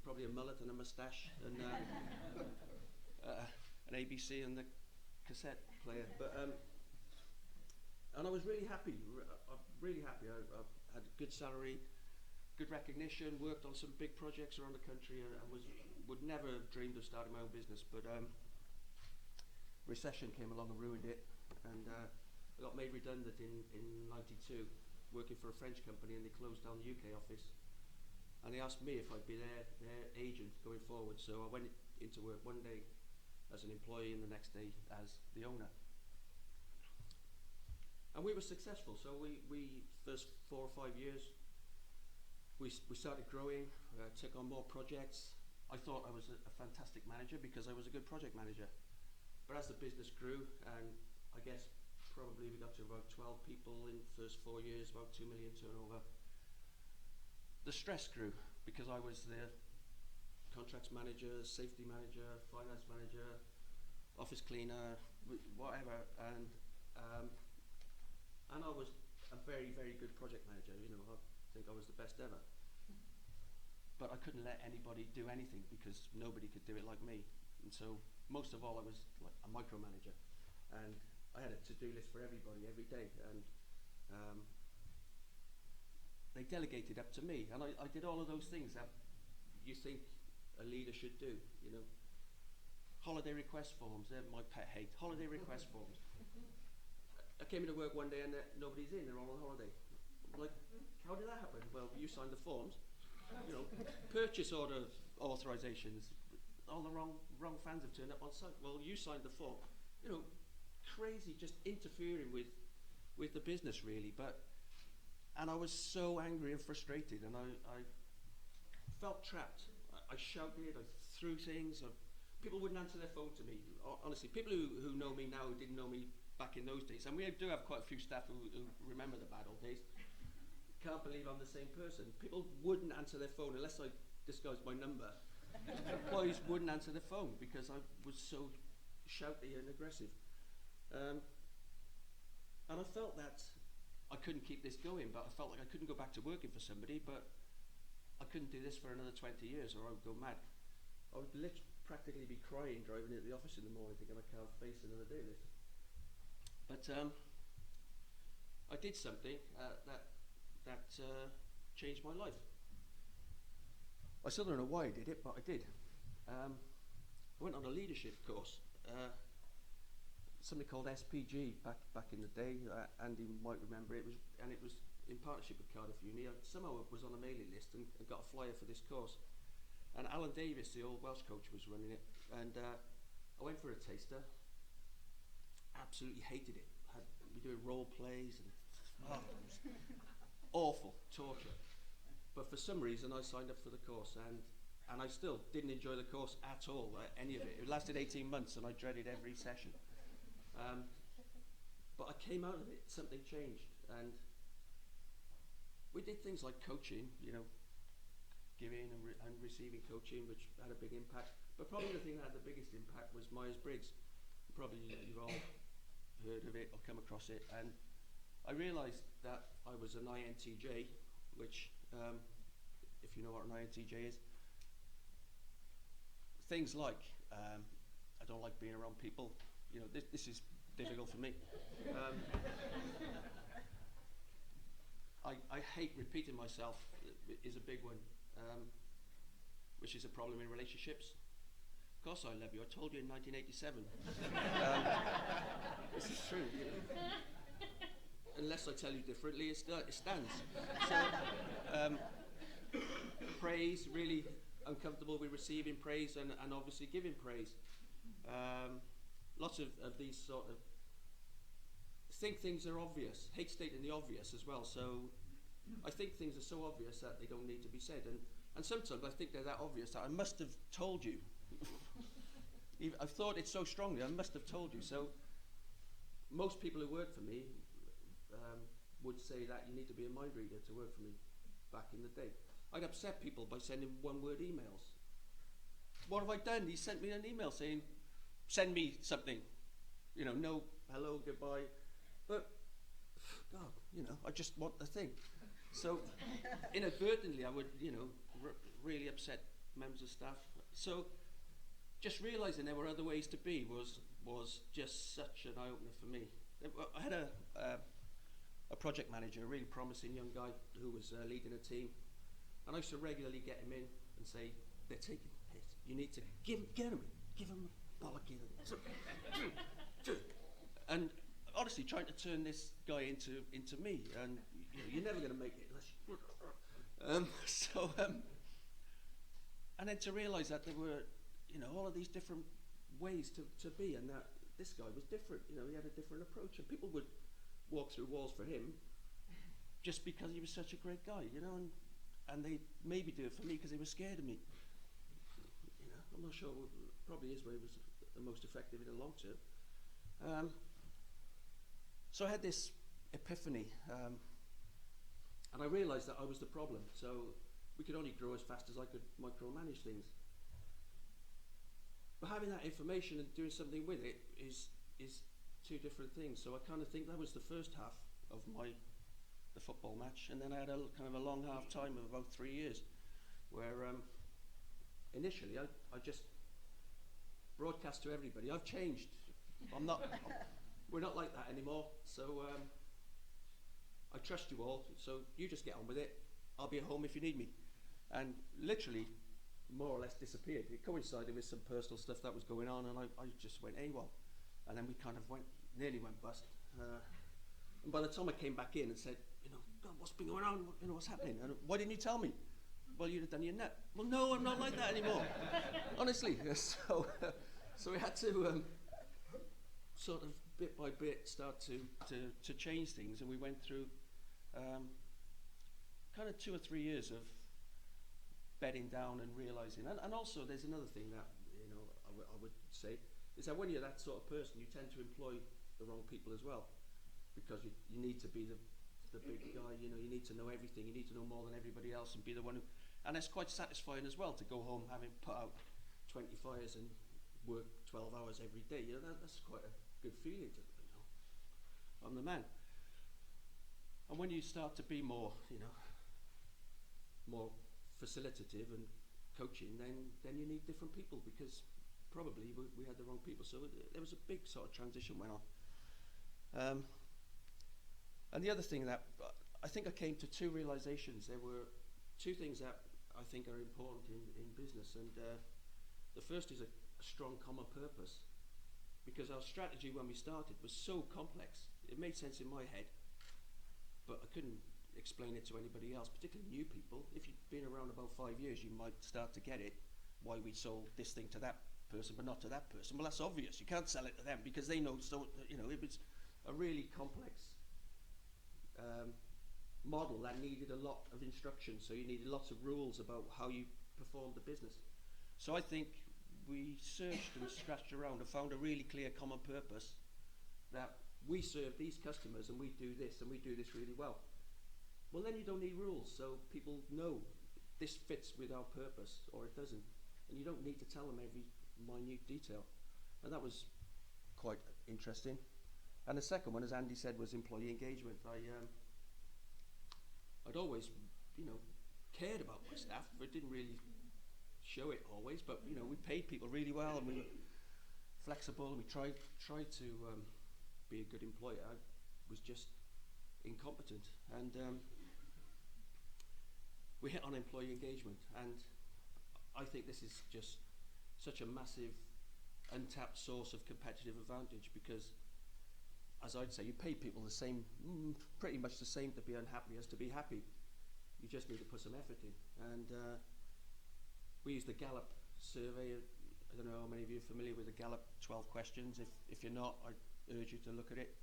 probably a mullet and a moustache, and an ABC and the cassette player. But and I was really happy. Really happy. I had a good salary, good recognition. Worked on some big projects around the country, and would never have dreamed of starting my own business. But recession came along and ruined it, and I got made redundant in '92, working for a French company, and they closed down the UK office. And they asked me if I'd be their agent going forward. So I went into work one day as an employee and the next day as the owner. And we were successful. So we first 4 or 5 years, we started growing, took on more projects. I thought I was a fantastic manager because I was a good project manager. But as the business grew, and I guess probably we got to about 12 people in the first 4 years, about 2 million turnover. The stress grew because I was the contracts manager, safety manager, finance manager, office cleaner, whatever, and I was a very, very good project manager. You know, I think I was the best ever. But I couldn't let anybody do anything because nobody could do it like me. And so most of all, I was like a micromanager, and I had a to-do list for everybody every day, and they delegated up to me, and I did all of those things that you think a leader should do, you know. Holiday request forms, they're my pet hate. Holiday request forms. I came into work one day and nobody's in, they're all on holiday. I'm like, how did that happen? Well, you signed the forms. You know, purchase order authorizations, all the wrong fans have turned up on site. Well, you signed the form. You know, crazy, just interfering with the business really, and I was so angry and frustrated, and I felt trapped. I shouted, I threw things, people wouldn't answer their phone to me. Honestly, people who know me now who didn't know me back in those days, and we do have quite a few staff who remember the bad old days, can't believe I'm the same person. People wouldn't answer their phone unless I disguised my number. Employees wouldn't answer their phone because I was so shouty and aggressive. And I felt that I couldn't keep this going, but I felt like I couldn't go back to working for somebody, but I couldn't do this for another 20 years or I would go mad. I would practically be crying driving into the office in the morning thinking I can't face another day of this. But I did something that changed my life. I still don't know why I did it, but I did. I went on a leadership course. Something called SPG back in the day. Andy might remember it. It was in partnership with Cardiff Uni. I somehow was on a mailing list and got a flyer for this course. And Alan Davis, the old Welsh coach, was running it. And I went for a taster. Absolutely hated it. We doing role plays and it was awful, torture. But for some reason, I signed up for the course, and I still didn't enjoy the course at all, any of it. It lasted 18 months, and I dreaded every session. But I came out of it, something changed, and we did things like coaching, you know, giving and receiving coaching, which had a big impact. But probably the thing that had the biggest impact was Myers-Briggs. Probably you've all heard of it or come across it. And I realised that I was an INTJ, which, if you know what an INTJ is, things like I don't like being around people. You know, this is difficult for me. I hate repeating myself is a big one, which is a problem in relationships. Of course I love you, I told you in 1987. This is true, you know. Unless I tell you differently, it stands. So, praise, really uncomfortable with receiving praise and obviously giving praise. Lots of these sort of think things are obvious, hate stating the obvious as well. So I think things are so obvious that they don't need to be said. And sometimes I think they're that obvious that I must have told you. I've thought it so strongly, I must have told you. So most people who work for me would say that you need to be a mind reader to work for me back in the day. I'd upset people by sending one-word emails. What have I done? He sent me an email saying, send me something. You know, no, hello, goodbye. But, God, you know, I just want the thing. So, inadvertently, I would, you know, really upset members of staff. So, just realising there were other ways to be was just such an eye-opener for me. I had a project manager, a really promising young guy who was leading a team. And I used to regularly get him in and say, they're taking the piss. You need to give him a bollock. And honestly, trying to turn this guy into me, and you know, you're never going to make it unless you. And then to realise that there were, you know, all of these different ways to be, and that this guy was different. You know, he had a different approach, and people would walk through walls for him just because he was such a great guy, you know, and they maybe do it for me because they were scared of me. You know, I'm not sure. Probably his way was the most effective in the long term. So I had this epiphany, and I realised that I was the problem. So we could only grow as fast as I could micromanage things. But having that information and doing something with it is two different things. So I kind of think that was the first half of the football match, and then I had a kind of a long half time of about 3 years, where initially I just broadcast to everybody. I've changed. We're not like that anymore. So I trust you all. So you just get on with it. I'll be at home if you need me. And literally, more or less disappeared. It coincided with some personal stuff that was going on, and I just went AWOL. And then we kind of nearly went bust. And by the time I came back in and said, you know, God, what's been going on? You know, what's happening? And why didn't you tell me? Well, you'd have done your net. Well, no, I'm not like that anymore. Honestly. So we had to sort of bit by bit start to change things, and we went through kind of 2 or 3 years of bedding down and realising. And also there's another thing that, you know, I would say, is that when you're that sort of person, you tend to employ the wrong people as well, because you need to be the big guy. You know, you need to know everything, you need to know more than everybody else and be the one who, and it's quite satisfying as well to go home having put out 20 fires and work 12 hours every day. You know, that's quite a good feeling to, you know, I'm the man. And when you start to be more, you know, more facilitative and coaching, then you need different people, because probably we had the wrong people. So there was a big sort of transition went on. And the other thing that I think I came to 2 realizations. There were 2 things that I think are important in business, and the first is a strong common purpose, because our strategy when we started was so complex. It made sense in my head, but I couldn't explain it to anybody else, particularly new people. If you've been around about 5 years, you might start to get it, why we sold this thing to that person but not to that person. Well, that's obvious. You can't sell it to them because they know. So, you know, it was a really complex model that needed a lot of instruction. So you needed lots of rules about how you performed the business. So I think we searched and scratched around and found a really clear common purpose, that we serve these customers and we do this really well. well, then you don't need rules, so people know this fits with our purpose or it doesn't, and you don't need to tell them every minute detail. And that was quite interesting. And the second one, as Andy said, was employee engagement. I'd always, cared about my staff, but didn't really show it always. But we paid people really well, and we were flexible, and we tried to be a good employer. I was just incompetent, and we hit on employee engagement, and I think this is just such a massive untapped source of competitive advantage, because, as I'd say, you pay people the same, pretty much the same to be unhappy as to be happy. You just need to put some effort in. And we use the Gallup survey. I don't know how many of you are familiar with the Gallup 12 questions. If you're not, I urge you to look at it.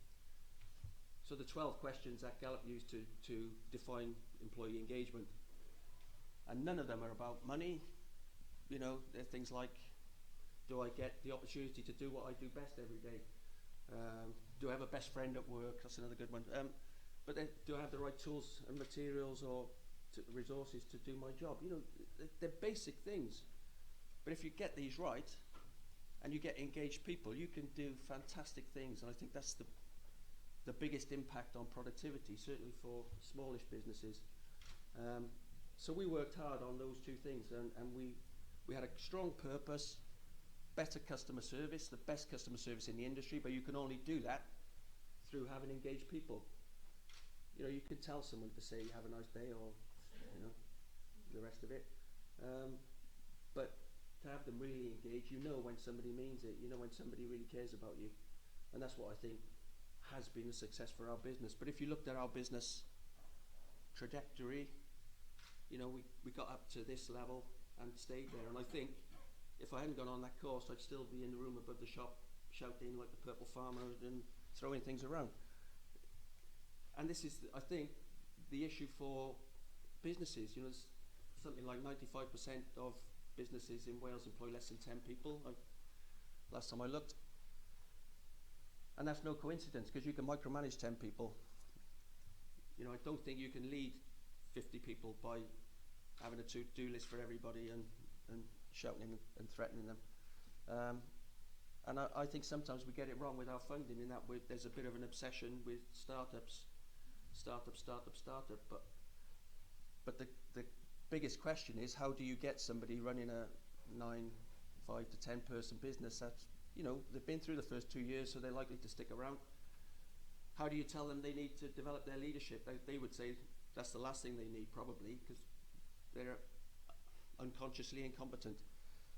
So the 12 questions that Gallup used to define employee engagement, and none of them are about money. They're things like, do I get the opportunity to do what I do best every day? Do I have a best friend at work? That's another good one. But then, do I have the right tools and materials or resources to do my job? They're basic things. But if you get these right, and you get engaged people, you can do fantastic things. And I think that's the biggest impact on productivity, certainly for smallish businesses. So we worked hard on those two things, and we had a strong purpose, better customer service, the best customer service in the industry, but you can only do that through having engaged people. You can tell someone to say, have a nice day, or, the rest of it. But to have them really engaged, when somebody means it, when somebody really cares about you. And that's what I think has been a success for our business. But if you looked at our business trajectory, we got up to this level and stayed there. And I think if I hadn't gone on that course, I'd still be in the room above the shop shouting like the purple farmer and throwing things around. And this is, I think, the issue for businesses. Something like 95% of businesses in Wales employ less than 10 people, last time I looked. And that's no coincidence, because you can micromanage 10 people. I don't think you can lead 50 people by having a to-do list for everybody and shouting and threatening them. And I think sometimes we get it wrong with our funding, in that there's a bit of an obsession with startups. But the biggest question is, how do you get somebody running a 5 to 10 person business that's, they've been through the first 2 years, so they're likely to stick around. How do you tell them they need to develop their leadership? They would say that's the last thing they need, probably, because they're unconsciously incompetent.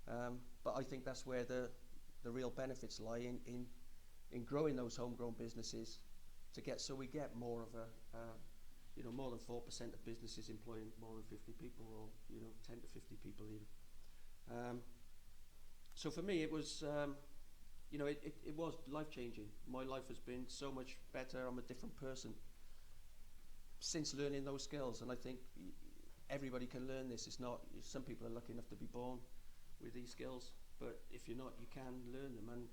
But I think that's where the real benefits lie in growing those homegrown businesses so we get more of more than 4% of businesses employing more than 50 people, or 10 to 50 people even. So for me, it was it was life-changing. My life has been so much better. I'm a different person since learning those skills, and I think everybody can learn this. It's not, some people are lucky enough to be born with these skills, but if you're not, you can learn them. And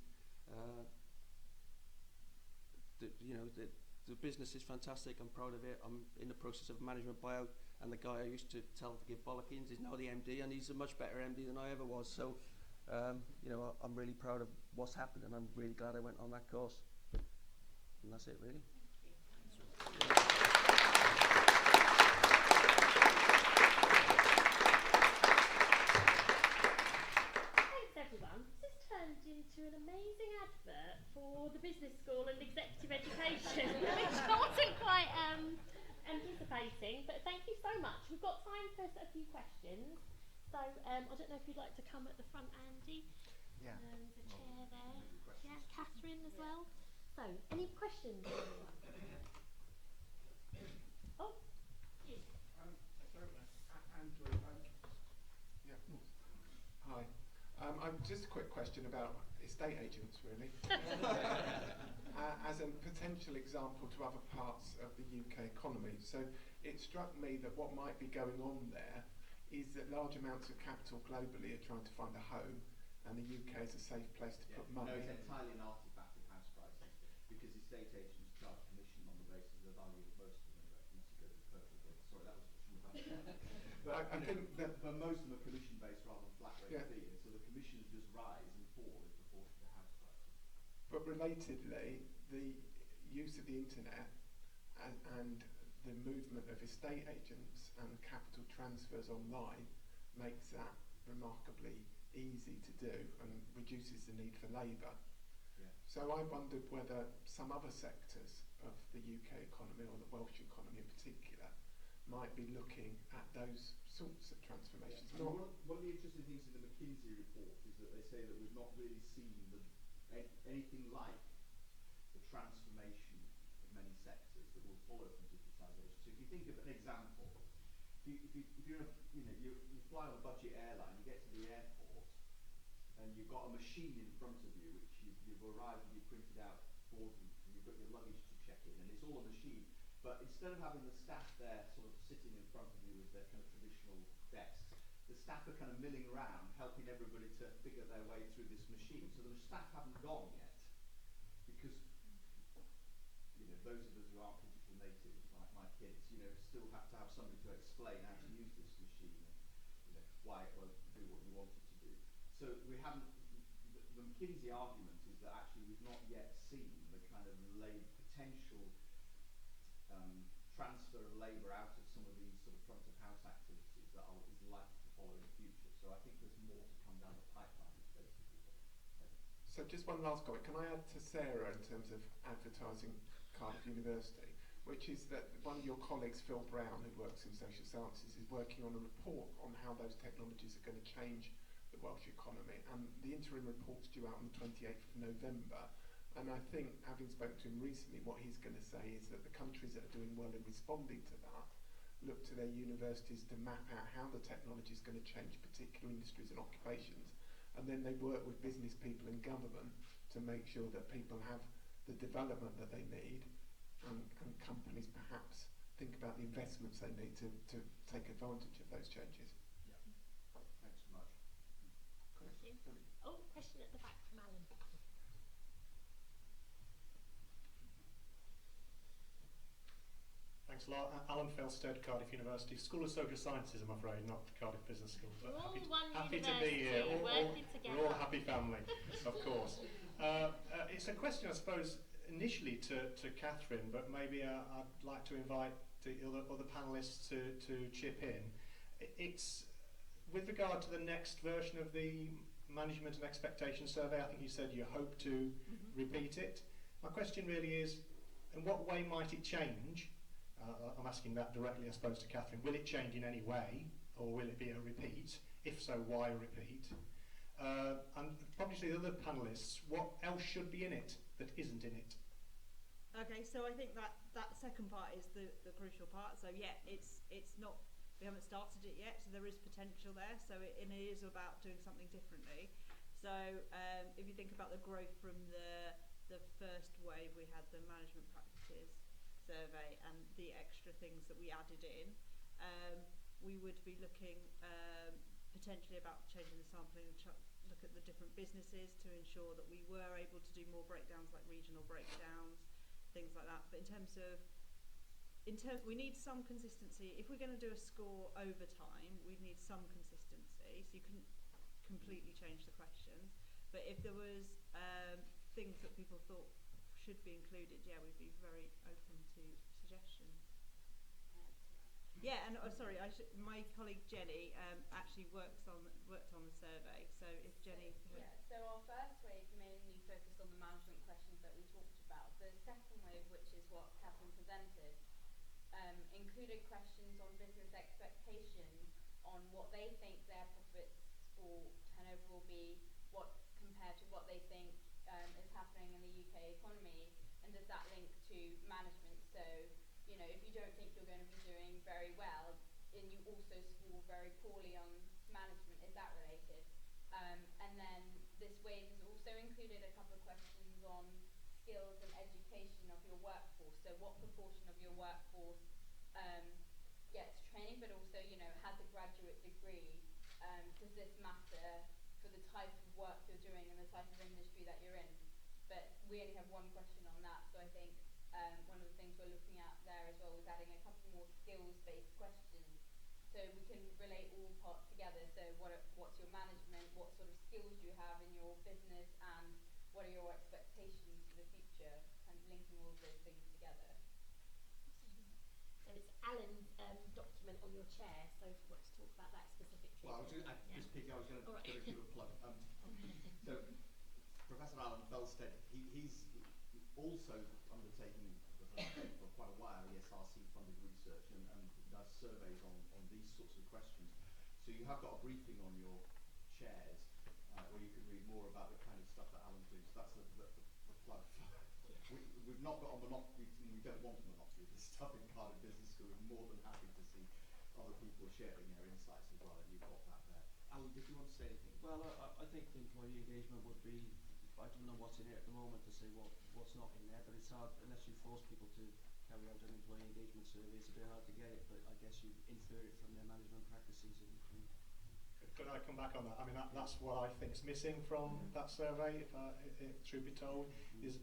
the business is fantastic. I'm proud of it. I'm in the process of management buyout, and the guy I used to tell to give bollockings is now the MD, and he's a much better MD than I ever was. So I'm really proud of what's happened, and I'm really glad I went on that course. And that's it, really. Thanks, everyone. This has turned into an amazing advert for the business school and executive education, which I wasn't quite anticipating, but thank you so much. We've got time for a few questions. So I don't know if you'd like to come at the front, Andy. Yeah. The chair there. Yeah, Katherine as well. So, any questions? Oh, you. Andrew, yeah. Hi. Just a quick question about estate agents, really. As a potential example to other parts of the UK economy. So it struck me that what might be going on there is that large amounts of capital globally are trying to find a home, and the UK is a safe place to put money. No, it's entirely an artefact of house prices, because estate agents charge commission on the basis of the value of most of them, unless you go to the purple book. But I think that but most of them are commission based rather than flat rate Yeah. fee, and so the commissions just rise and fall in proportion to house prices. But relatedly, the use of the internet and the movement of estate agents and capital transfers online makes that remarkably easy to do and reduces the need for labour. Yeah. So I wondered whether some other sectors of the UK economy, or the Welsh economy in particular, might be looking at those sorts of transformations. Yeah. One of the interesting things in the McKinsey report is that they say that we've not really seen anything like the transformation of many sectors that will follow from digitalisation. So if you think of an example, you fly on a budget airline, you get to the airport, and you've got a machine in front of you which you've arrived and you've printed out boardroom, and you've got your luggage to check in, and it's all a machine. But instead of having the staff there sort of sitting in front of you with their kind of traditional desks, the staff are kind of milling around, helping everybody to figure their way through this machine. So the staff haven't gone yet, because those of us who aren't digital natives, like my kids, still have to have somebody to explain how to use this machine and why it won't do what you want it to do. So we haven't. The McKinsey argument is that actually we've not yet seen the kind of potential transfer of labour out of some of these sort of front of house activities that is likely to follow in the future. So I think there's more to come down the pipeline, basically. So just one last comment. Can I add to Sarah in terms of advertising Cardiff University, which is that one of your colleagues, Phil Brown, who works in social sciences, is working on a report on how those technologies are going to change the Welsh economy, and the interim report's due out on the 28th of November. And I think, having spoken to him recently, what he's going to say is that the countries that are doing well in responding to that look to their universities to map out how the technology is going to change particular industries and occupations, and then they work with business people and government to make sure that people have the development that they need, and companies perhaps think about the investments they need to take advantage of those changes. Yeah. Thanks so much. Thank you. Oh, question at the back from Alan. Thanks a lot. Alan Felstead, Cardiff University, School of Social Sciences, I'm afraid, not Cardiff Business School. But We're all happy, one happy to be university, here. working together. We're all a happy family, of course. It's a question, I suppose, initially to Katherine, but maybe I'd like to invite the other panellists to chip in. It's with regard to the next version of the Management and Expectation Survey. I think you said you hope to repeat it. My question really is, in what way might it change? I'm asking that directly, I suppose, to Katherine. Will it change in any way, or will it be a repeat? If so, why a repeat? And probably to the other panellists, what else should be in it that isn't in it? Okay, so I think that second part is the crucial part. So yeah, it's not, we haven't started it yet, so there is potential there. So it is about doing something differently. So if you think about the growth from the first wave, we had the management practices survey and the extra things that we added in. We would be looking potentially about changing the sampling, look at the different businesses to ensure that we were able to do more breakdowns, like regional breakdowns, things like that. But we need some consistency. If we're going to do a score over time, we need some consistency. So you couldn't completely change the questions. But if there was things that people thought should be included, yeah, we'd be very open to suggestions. Yeah, and sorry, my colleague Jenny actually worked on the survey. So if Jenny, yeah. So our first wave mainly focused on the management questions that we talked about. The second wave, which is what Katherine presented, included questions on business expectations, on what they think their profits or turnover will be, what compared to what they think is happening in the UK economy, and does that link to management? So, if you don't think you're going to be doing very well, and you also score very poorly on management, is that related? And then this wave has also included a couple of questions on skills and education of your workforce. So what proportion of your workforce gets training, but also, has a graduate degree? Does this matter for the type of work you're doing and the type of industry that you're in? But we only have one question on that, so I think one of the things we're looking at there as well was adding a couple more skills-based questions to So we can relate all parts together. So what's your management, what sort of skills you have in your business, and what are your expectations for the future, kind of linking all of those things together. So it's Alan's document on your chair, so if you want to talk about that specifically. Well, I was going to give a plug. So Professor Alan Felstead, he's also undertaking for quite a while ESRC funded research and does surveys on these sorts of questions. So you have got a briefing on your chairs where you can read more about the kind of stuff that Alan's doing. So that's the plug. We've not got a monopoly, we don't want a monopoly of this stuff in Cardiff Business School. We're more than happy to see other people sharing their insights as well, and you've got that there. Alan, did you want to say anything? Well, I think the employee engagement would be, I don't know what's in it at the moment to say what's not in there, but it's hard unless you force people to carry out an employee engagement survey. It's a bit hard to get it, but I guess you infer it from their management practices. Could I come back on that? I mean, that's what I think is missing from that survey, if truth be told, is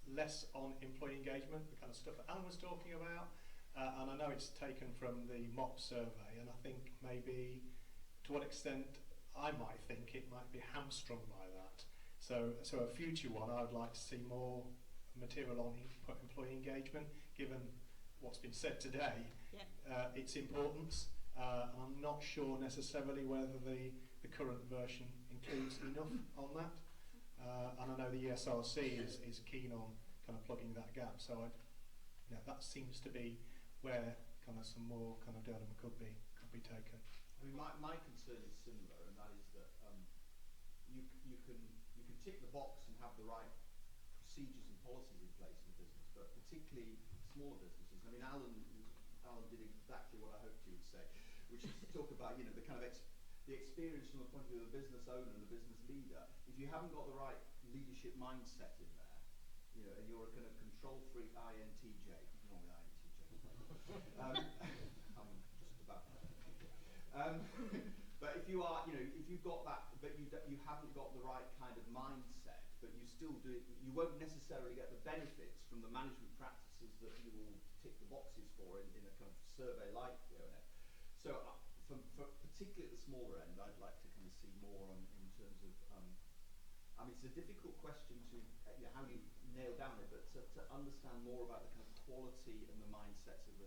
less on employee engagement, the kind of stuff that Alan was talking about. And I know it's taken from the MOP survey, and I think maybe to what extent I might think it might be hamstrung by that. So a future one, I would like to see more material on employee engagement, given what's been said today, its importance. I'm not sure necessarily whether the current version includes enough on that. And I know the ESRC is keen on kind of plugging that gap. So that seems to be where kind of some more kind of development could be taken. I mean, my concern is similar, and that is that you can tick the box and have the right procedures and policies in place in a business, but particularly smaller businesses. I mean, Alan did exactly what I hoped you would say, which is to talk about the kind of the experience from the point of view of the business owner and the business leader. If you haven't got the right leadership mindset in there, and you're a kind of control freak INTJ, what's wrong with INTJ? I'm just about. But if you are, if you've got that, but you haven't got the right kind of mindset, but you still do it, you won't necessarily get the benefits from the management practices that you will tick the boxes for in a kind of survey like ONF. So for particularly at the smaller end, I'd like to kind of see more in terms of, I mean, it's a difficult question to, how do you nail down it, but to understand more about the kind of quality and the mindsets of the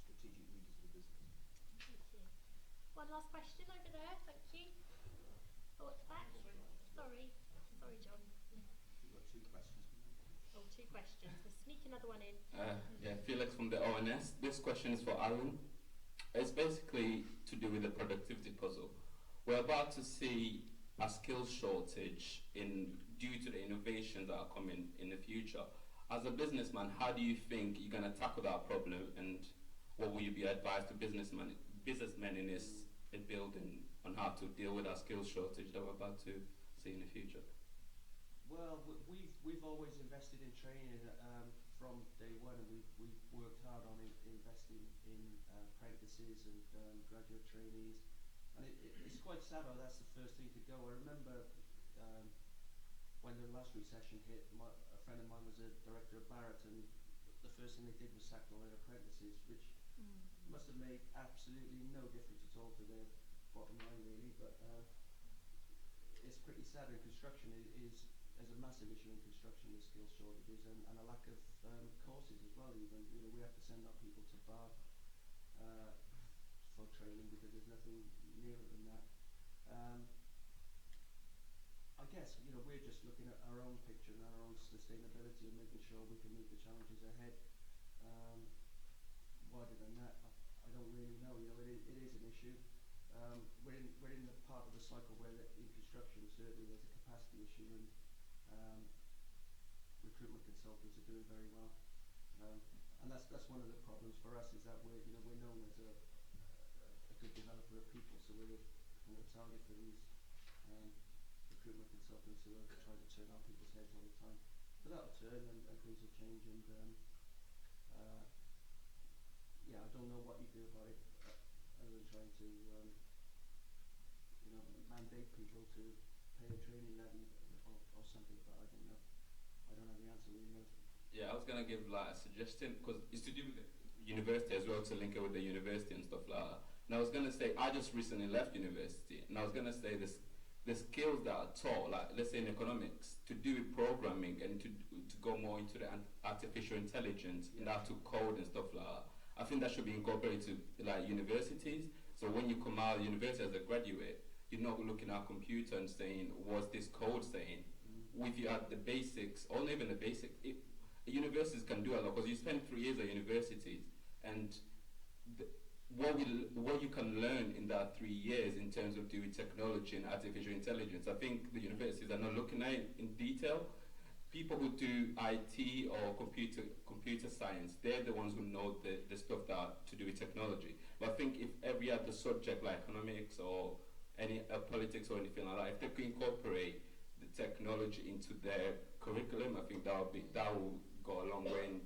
strategic leaders of the business. Thank you. One last question over there, thank you. Thoughts back? Sorry, John. You've got two questions. Oh, two questions. We'll sneak another one in. Felix from the ONS. This question is for Alan. It's basically to do with the productivity puzzle. We're about to see a skills shortage due to the innovations that are coming in the future. As a businessman, how do you think you're going to tackle that problem, and what will you be advised to businessmen in this building on how to deal with that skills shortage that we're about to see in the future? Well, we've always invested in training from day one, and we've worked hard on investing in apprentices and graduate trainees. And it's quite sad how that's the first thing to go. I remember when the last recession hit, a friend of mine was a director of Barrett, and the first thing they did was sack all their apprentices, which must have made absolutely no difference at all to their bottom line, really. But it's pretty sad. In construction, there's a massive issue in construction with skills shortages and a lack of courses as well. Even we have to send our people to Bath for training because there's nothing nearer than that. I guess we're just looking at our own picture and our own sustainability and making sure we can meet the challenges ahead. Wider than that, I don't really know. It is an issue. We're in the part of the cycle where in construction certainly there's a capacity issue, and recruitment consultants are doing very well. And that's one of the problems for us, is that we're known as a good developer of people, so we're kind of a target for these recruitment consultants who are trying to turn our people's heads all the time. But that'll turn, and things will change, and I don't know what you do about it other than trying to mandate people to pay a training levy or something, but I don't know. I don't have the answer really. Yeah, I was gonna give a suggestion, because it's to do with the university as well, to link it with the university and stuff like that. And I was going to say, I just recently left university, and I was going to say this, the skills that are taught, like let's say in economics, to do with programming and to go more into the artificial intelligence and how to code and stuff like that. I think that should be incorporated to like universities. So when you come out of university as a graduate, you're not looking at a computer and saying, what's this code saying? If you have the basics, or not even the basics, universities can do a lot, because you spend 3 years at universities, and what you can learn in that 3 years in terms of doing technology and artificial intelligence, I think the universities are not looking at it in detail. People who do IT or computer science, they're the ones who know the stuff that to do with technology. But I think if every other subject like economics or any politics or anything like that, if they could incorporate the technology into their curriculum, I think that will go a long way in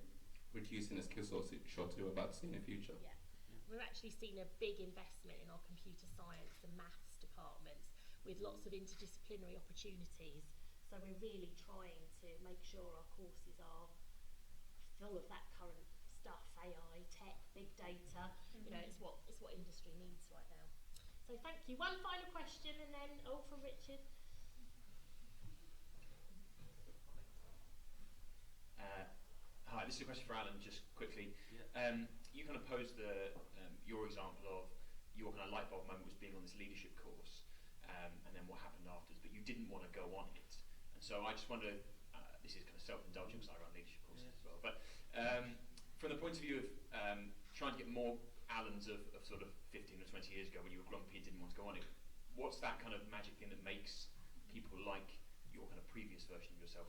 reducing the skill shortage we're about to see in the future. Yeah. We're actually seeing a big investment in our computer science and maths departments with lots of interdisciplinary opportunities. So we're really trying to make sure our courses are full of that current stuff, AI, tech, big data. You know, it's what industry needs right now. So thank you. One final question, and then from Richard. Hi, this is a question for Alan, just quickly. Yeah. You kind of posed your example of your kind of light bulb moment was being on this leadership course, and then what happened afterwards, but you didn't want to go on it. And so I just wonder, this is kind of self-indulgent because I run leadership courses as well, but from the point of view of trying to get more Alans of sort of 15 or 20 years ago when you were grumpy and didn't want to go on it, what's that kind of magic thing that makes people like your kind of previous version of yourself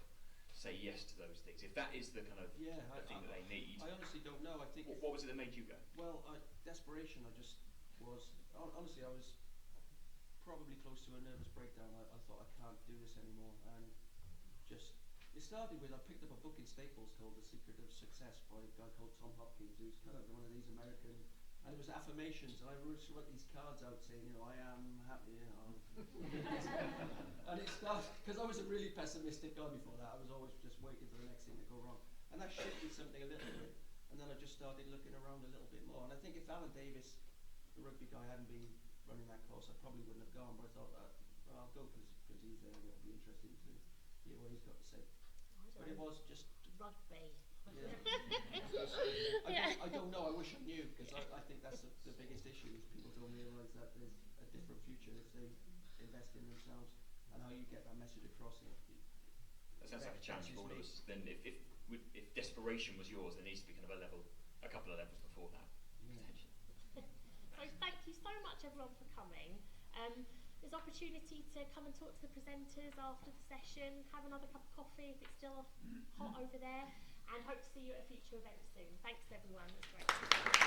say yes to those things? If that is the kind of the thing that they need. I honestly don't know. I think what was it that made you go? Well, desperation. I just was. Honestly, I was probably close to a nervous breakdown. I thought I can't do this anymore, and just it started with I picked up a book in Staples called The Secret of Success by a guy called Tom Hopkins, who's kind of one of these American. And it was affirmations, and I wrote these cards out saying, you know, I am happy, you know. And it started, because I was a really pessimistic guy before that. I was always just waiting for the next thing to go wrong. And that shifted something a little bit. And then I just started looking around a little bit more. And I think if Alan Davis, the rugby guy, hadn't been running that course, I probably wouldn't have gone. But I thought, well, I'll go because he's there, and it'll be interesting to hear what he's got to say. But it was just... Rugby. Yeah. I don't know. I wish I knew, because I think that's the biggest issue is people don't realise that there's a different future if they invest in themselves, and how you get that message across. That sounds like a challenge for all of us. Then if desperation was yours, there needs to be kind of a couple of levels before that. So thank you so much everyone for coming. There's opportunity to come and talk to the presenters after the session, have another cup of coffee if it's still hot over there, and hope to see you at a future event soon. Thanks everyone, that's great.